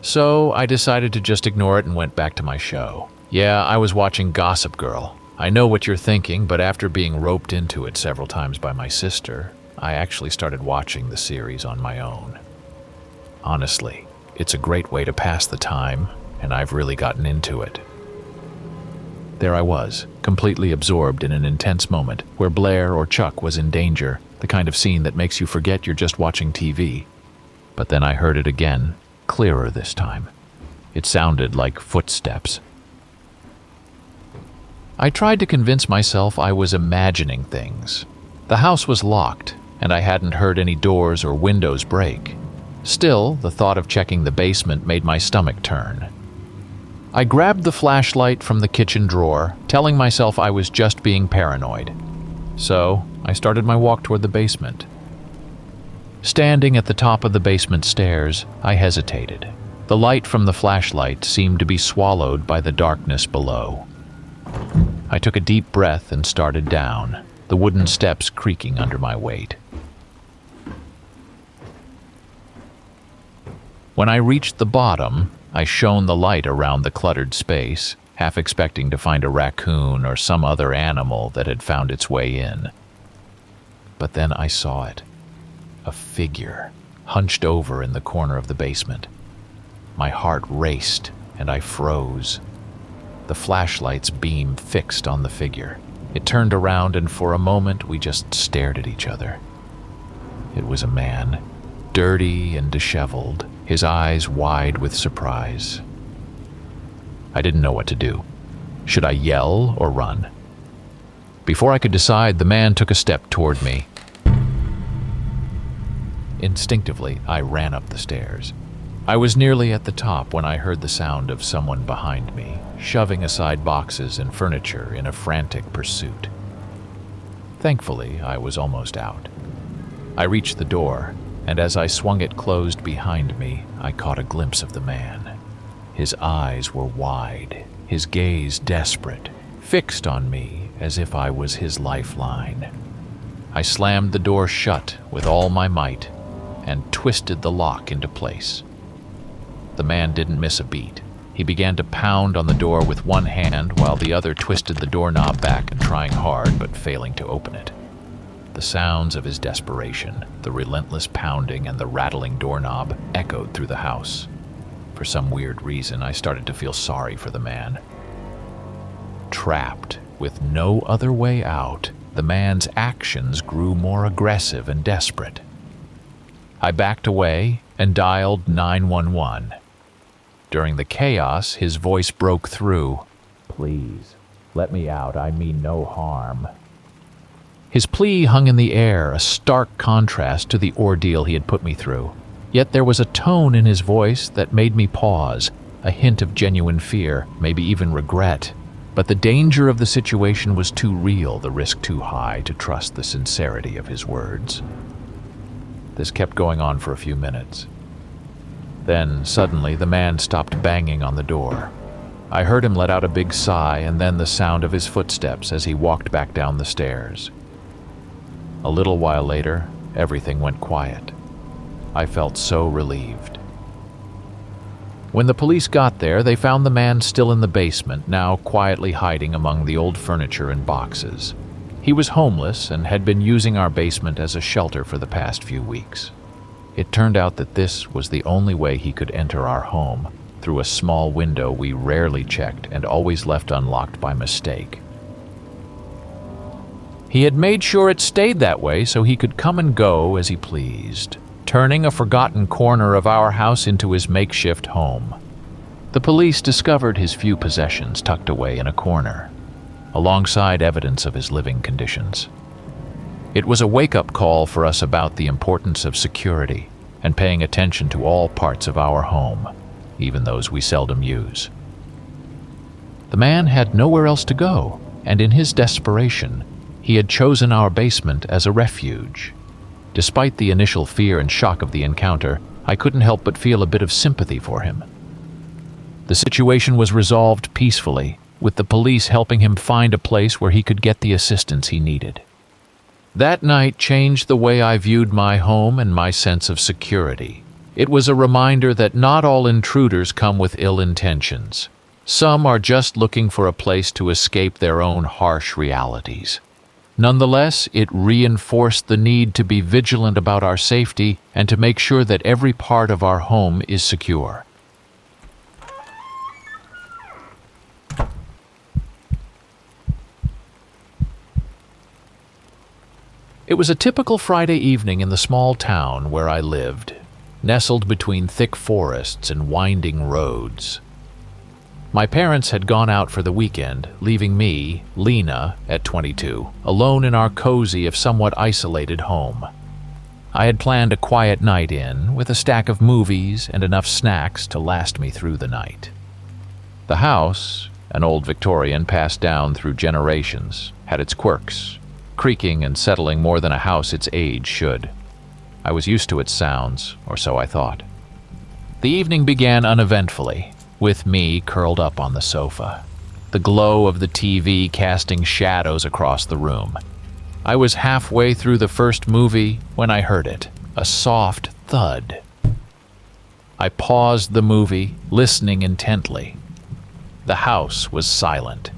So I decided to just ignore it and went back to my show. Yeah, I was watching Gossip Girl. I know what you're thinking, but after being roped into it several times by my sister, I actually started watching the series on my own. Honestly, it's a great way to pass the time, and I've really gotten into it. There I was, completely absorbed in an intense moment where Blair or Chuck was in danger, the kind of scene that makes you forget you're just watching TV. But then I heard it again, clearer this time. It sounded like footsteps. I tried to convince myself I was imagining things. The house was locked, and I hadn't heard any doors or windows break. Still, the thought of checking the basement made my stomach turn. I grabbed the flashlight from the kitchen drawer, telling myself I was just being paranoid. So, I started my walk toward the basement. Standing at the top of the basement stairs, I hesitated. The light from the flashlight seemed to be swallowed by the darkness below. I took a deep breath and started down, the wooden steps creaking under my weight. When I reached the bottom, I shone the light around the cluttered space, half expecting to find a raccoon or some other animal that had found its way in. But then I saw it. A figure, hunched over in the corner of the basement. My heart raced, and I froze. The flashlight's beam fixed on the figure. It turned around, and for a moment we just stared at each other. It was a man, dirty and disheveled, his eyes wide with surprise. I didn't know what to do. Should I yell or run? Before I could decide, the man took a step toward me. Instinctively, I ran up the stairs. I was nearly at the top when I heard the sound of someone behind me, shoving aside boxes and furniture in a frantic pursuit. Thankfully, I was almost out. I reached the door, and as I swung it closed behind me, I caught a glimpse of the man. His eyes were wide, his gaze desperate, fixed on me as if I was his lifeline. I slammed the door shut with all my might and twisted the lock into place. The man didn't miss a beat. He began to pound on the door with one hand while the other twisted the doorknob back and trying hard but failing to open it. The sounds of his desperation, the relentless pounding and the rattling doorknob echoed through the house. For some weird reason, I started to feel sorry for the man. Trapped, with no other way out, the man's actions grew more aggressive and desperate. I backed away and dialed 911. During the chaos, his voice broke through. Please, let me out. I mean no harm. His plea hung in the air, a stark contrast to the ordeal he had put me through. Yet there was a tone in his voice that made me pause, a hint of genuine fear, maybe even regret. But the danger of the situation was too real, the risk too high to trust the sincerity of his words. This kept going on for a few minutes. Then, suddenly, the man stopped banging on the door. I heard him let out a big sigh and then the sound of his footsteps as he walked back down the stairs. A little while later, everything went quiet. I felt so relieved. When the police got there, they found the man still in the basement, now quietly hiding among the old furniture and boxes. He was homeless and had been using our basement as a shelter for the past few weeks. It turned out that this was the only way he could enter our home, through a small window we rarely checked and always left unlocked by mistake. He had made sure it stayed that way so he could come and go as he pleased, turning a forgotten corner of our house into his makeshift home. The police discovered his few possessions tucked away in a corner, alongside evidence of his living conditions. It was a wake-up call for us about the importance of security and paying attention to all parts of our home, even those we seldom use. The man had nowhere else to go, and in his desperation, he had chosen our basement as a refuge. Despite the initial fear and shock of the encounter, I couldn't help but feel a bit of sympathy for him. The situation was resolved peacefully, with the police helping him find a place where he could get the assistance he needed. That night changed the way I viewed my home and my sense of security. It was a reminder that not all intruders come with ill intentions. Some are just looking for a place to escape their own harsh realities. Nonetheless, it reinforced the need to be vigilant about our safety and to make sure that every part of our home is secure. It was a typical Friday evening in the small town where I lived, nestled between thick forests and winding roads. My parents had gone out for the weekend, leaving me, Lena, at 22, alone in our cozy if somewhat isolated home. I had planned a quiet night in, with a stack of movies and enough snacks to last me through the night. The house, an old Victorian passed down through generations, had its quirks, creaking and settling more than a house its age should. I was used to its sounds, or so I thought. The evening began uneventfully, with me curled up on the sofa, the glow of the TV casting shadows across the room. I was halfway through the first movie when I heard it, a soft thud. I paused the movie, listening intently. The house was silent.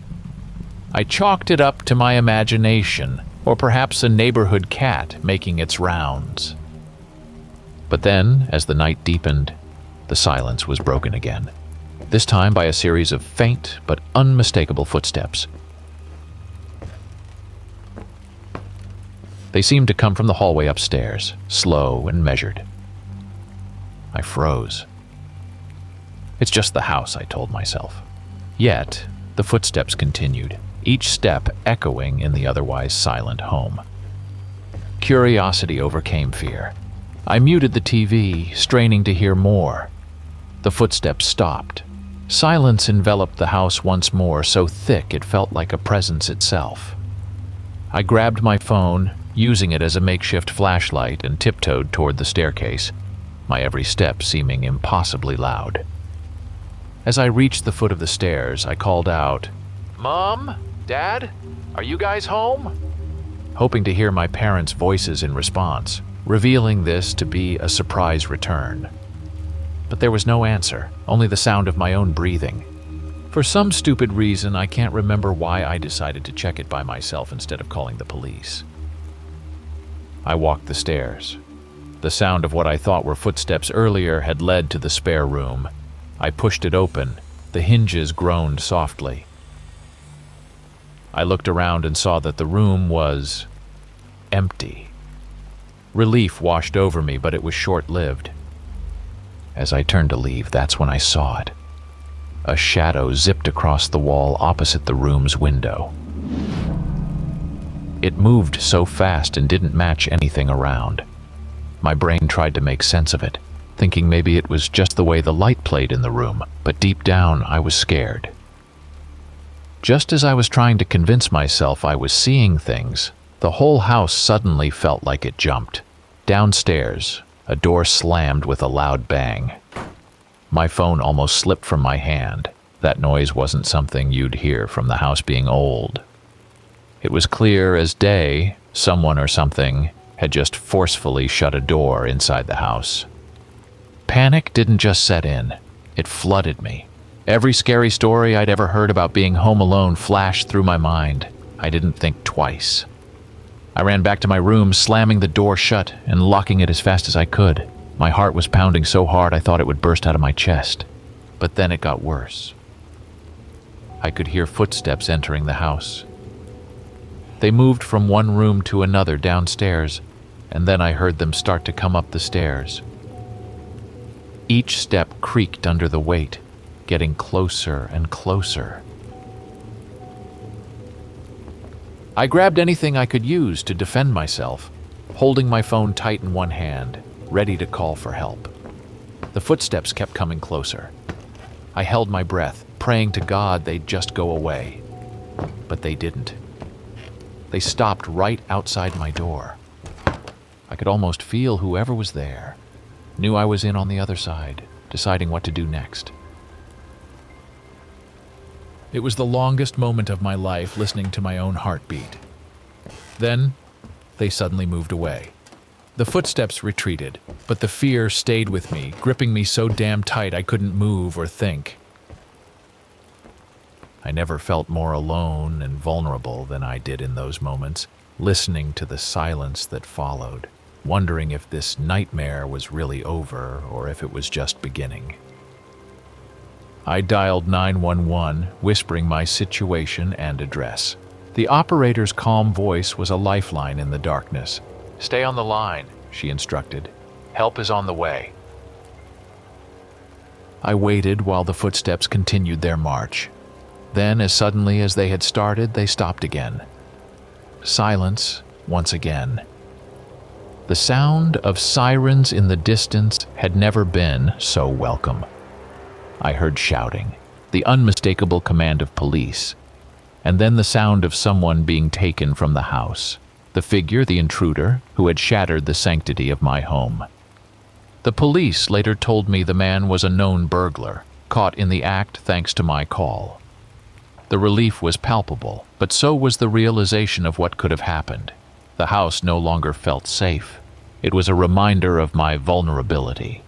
I chalked it up to my imagination, or perhaps a neighborhood cat making its rounds. But then, as the night deepened, the silence was broken again, this time by a series of faint but unmistakable footsteps. They seemed to come from the hallway upstairs, slow and measured. I froze. It's just the house, I told myself. Yet, the footsteps continued, each step echoing in the otherwise silent home. Curiosity overcame fear. I muted the TV, straining to hear more. The footsteps stopped. Silence enveloped the house once more, so thick it felt like a presence itself. I grabbed my phone, using it as a makeshift flashlight, and tiptoed toward the staircase, my every step seeming impossibly loud. As I reached the foot of the stairs, I called out, "Mom? Dad? Are you guys home?" hoping to hear my parents' voices in response, revealing this to be a surprise return. But there was no answer, only the sound of my own breathing. For some stupid reason, I can't remember why I decided to check it by myself instead of calling the police. I walked the stairs. The sound of what I thought were footsteps earlier had led to the spare room. I pushed it open. The hinges groaned softly. I looked around and saw that the room was empty. Relief washed over me, but it was short-lived. As I turned to leave, that's when I saw it. A shadow zipped across the wall opposite the room's window. It moved so fast and didn't match anything around. My brain tried to make sense of it, thinking maybe it was just the way the light played in the room, but deep down I was scared. Just as I was trying to convince myself I was seeing things, the whole house suddenly felt like it jumped. Downstairs, a door slammed with a loud bang. My phone almost slipped from my hand. That noise wasn't something you'd hear from the house being old. It was clear as day someone or something had just forcefully shut a door inside the house. Panic didn't just set in, it flooded me. Every scary story I'd ever heard about being home alone flashed through my mind. I didn't think twice. I ran back to my room, slamming the door shut and locking it as fast as I could. My heart was pounding so hard I thought it would burst out of my chest. But then it got worse. I could hear footsteps entering the house. They moved from one room to another downstairs, and then I heard them start to come up the stairs. Each step creaked under the weight, getting closer and closer. I grabbed anything I could use to defend myself, holding my phone tight in one hand, ready to call for help. The footsteps kept coming closer. I held my breath, praying to God they'd just go away. But they didn't. They stopped right outside my door. I could almost feel whoever was there knew I was in on the other side, deciding what to do next. It was the longest moment of my life listening to my own heartbeat. Then, they suddenly moved away. The footsteps retreated, but the fear stayed with me, gripping me so damn tight I couldn't move or think. I never felt more alone and vulnerable than I did in those moments, listening to the silence that followed, wondering if this nightmare was really over or if it was just beginning. I dialed 911, whispering my situation and address. The operator's calm voice was a lifeline in the darkness. "Stay on the line," she instructed. "Help is on the way." I waited while the footsteps continued their march. Then, as suddenly as they had started, they stopped again. Silence once again. The sound of sirens in the distance had never been so welcome. I heard shouting, the unmistakable command of police, and then the sound of someone being taken from the house, the figure, the intruder, who had shattered the sanctity of my home. The police later told me the man was a known burglar, caught in the act thanks to my call. The relief was palpable, but so was the realization of what could have happened. The house no longer felt safe. It was a reminder of my vulnerability.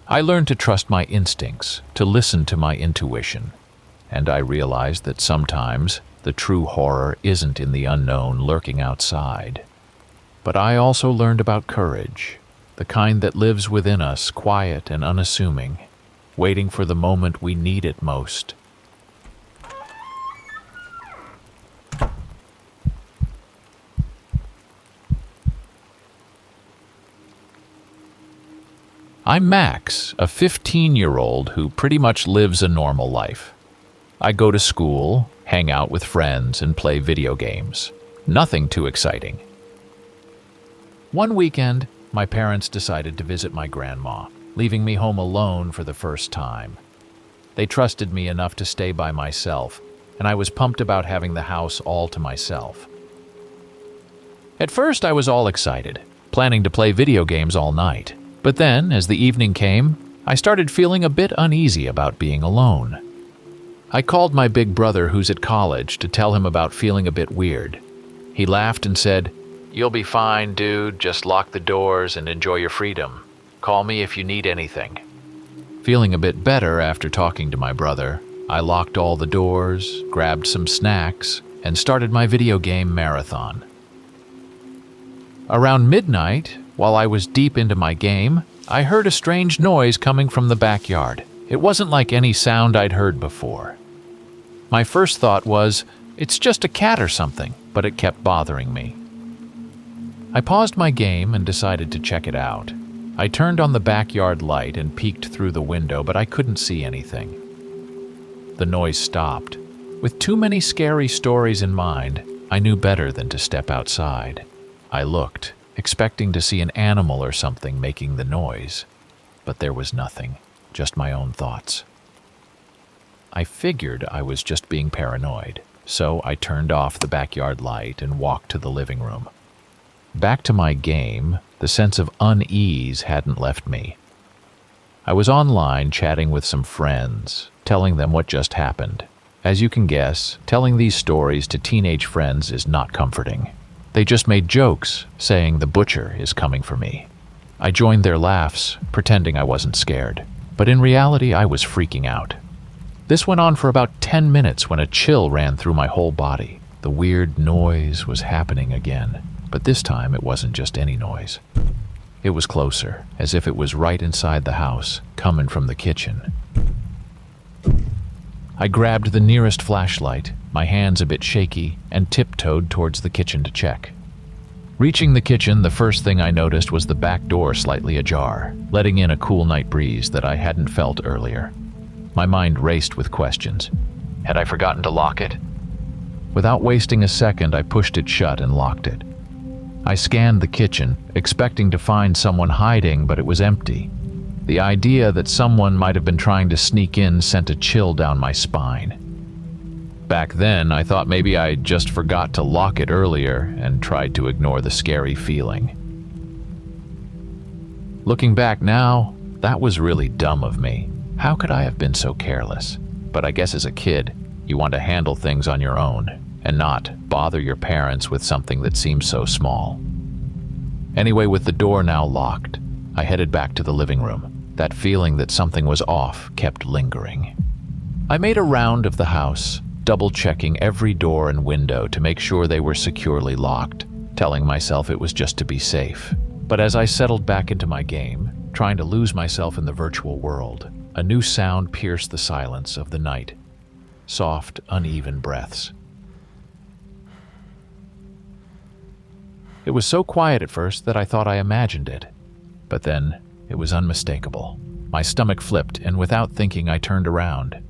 I learned to trust my instincts, to listen to my intuition, and I realized that sometimes the true horror isn't in the unknown lurking outside. But I also learned about courage, the kind that lives within us, quiet and unassuming, waiting for the moment we need it most. I'm Max, a 15-year-old who pretty much lives a normal life. I go to school, hang out with friends, and play video games. Nothing too exciting. One weekend, my parents decided to visit my grandma, leaving me home alone for the first time. They trusted me enough to stay by myself, and I was pumped about having the house all to myself. At first, I was all excited, planning to play video games all night. But then, as the evening came, I started feeling a bit uneasy about being alone. I called my big brother who's at college to tell him about feeling a bit weird. He laughed and said, "You'll be fine, dude. Just lock the doors and enjoy your freedom. Call me if you need anything." Feeling a bit better after talking to my brother, I locked all the doors, grabbed some snacks, and started my video game marathon. Around midnight, while I was deep into my game, I heard a strange noise coming from the backyard. It wasn't like any sound I'd heard before. My first thought was, it's just a cat or something, but it kept bothering me. I paused my game and decided to check it out. I turned on the backyard light and peeked through the window, but I couldn't see anything. The noise stopped. With too many scary stories in mind, I knew better than to step outside. I looked, expecting to see an animal or something making the noise, but there was nothing, just my own thoughts. I figured I was just being paranoid, so I turned off the backyard light and walked to the living room. Back to my game, the sense of unease hadn't left me. I was online chatting with some friends, telling them what just happened. As you can guess, telling these stories to teenage friends is not comforting. They just made jokes, saying the butcher is coming for me. I joined their laughs, pretending I wasn't scared. But in reality, I was freaking out. This went on for about 10 minutes when a chill ran through my whole body. The weird noise was happening again, but this time it wasn't just any noise. It was closer, as if it was right inside the house, coming from the kitchen. I grabbed the nearest flashlight, my hands a bit shaky, and tiptoed towards the kitchen to check. Reaching the kitchen, the first thing I noticed was the back door slightly ajar, letting in a cool night breeze that I hadn't felt earlier. My mind raced with questions. Had I forgotten to lock it? Without wasting a second, I pushed it shut and locked it. I scanned the kitchen, expecting to find someone hiding, but it was empty. The idea that someone might have been trying to sneak in sent a chill down my spine. Back then, I thought maybe I just forgot to lock it earlier and tried to ignore the scary feeling. Looking back now, that was really dumb of me. How could I have been so careless? But I guess as a kid, you want to handle things on your own and not bother your parents with something that seems so small. Anyway, with the door now locked, I headed back to the living room. That feeling that something was off kept lingering. I made a round of the house, double-checking every door and window to make sure they were securely locked, telling myself it was just to be safe. But as I settled back into my game, trying to lose myself in the virtual world, a new sound pierced the silence of the night. Soft, uneven breaths. It was so quiet at first that I thought I imagined it. But then, it was unmistakable. My stomach flipped, and without thinking, I turned around.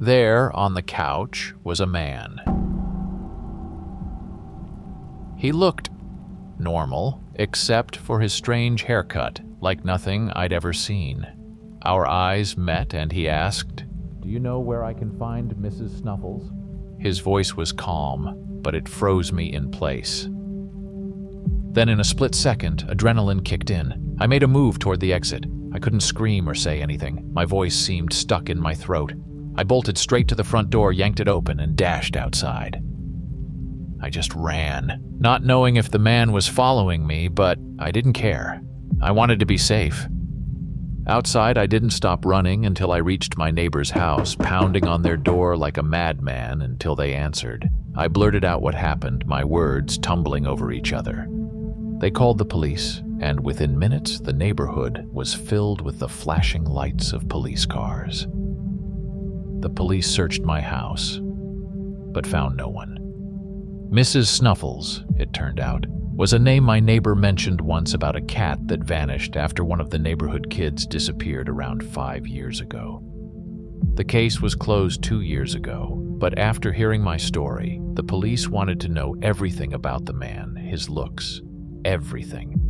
There, on the couch, was a man. He looked normal, except for his strange haircut, like nothing I'd ever seen. Our eyes met, and he asked, "Do you know where I can find Mrs. Snuffles?" His voice was calm, but it froze me in place. Then in a split second, adrenaline kicked in. I made a move toward the exit. I couldn't scream or say anything. My voice seemed stuck in my throat. I bolted straight to the front door, yanked it open, and dashed outside. I just ran, not knowing if the man was following me, but I didn't care. I wanted to be safe. Outside, I didn't stop running until I reached my neighbor's house, pounding on their door like a madman until they answered. I blurted out what happened, my words tumbling over each other. They called the police, and within minutes, the neighborhood was filled with the flashing lights of police cars. The police searched my house, but found no one. Mrs. Snuffles, it turned out, was a name my neighbor mentioned once about a cat that vanished after one of the neighborhood kids disappeared around 5 years ago. The case was closed 2 years ago, but after hearing my story, the police wanted to know everything about the man, his looks, everything.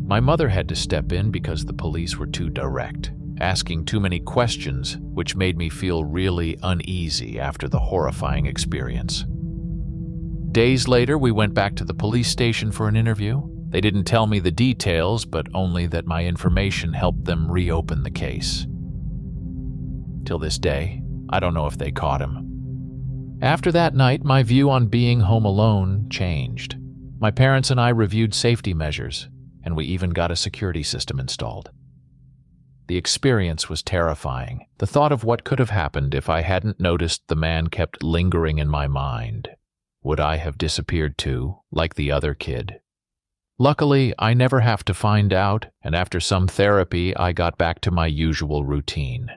My mother had to step in because the police were too direct, asking too many questions, which made me feel really uneasy after the horrifying experience. Days later, we went back to the police station for an interview. They didn't tell me the details, but only that my information helped them reopen the case. Till this day, I don't know if they caught him. After that night, my view on being home alone changed. My parents and I reviewed safety measures, and we even got a security system installed. The experience was terrifying. The thought of what could have happened if I hadn't noticed the man kept lingering in my mind. Would I have disappeared too, like the other kid? Luckily, I never have to find out, and after some therapy, I got back to my usual routine.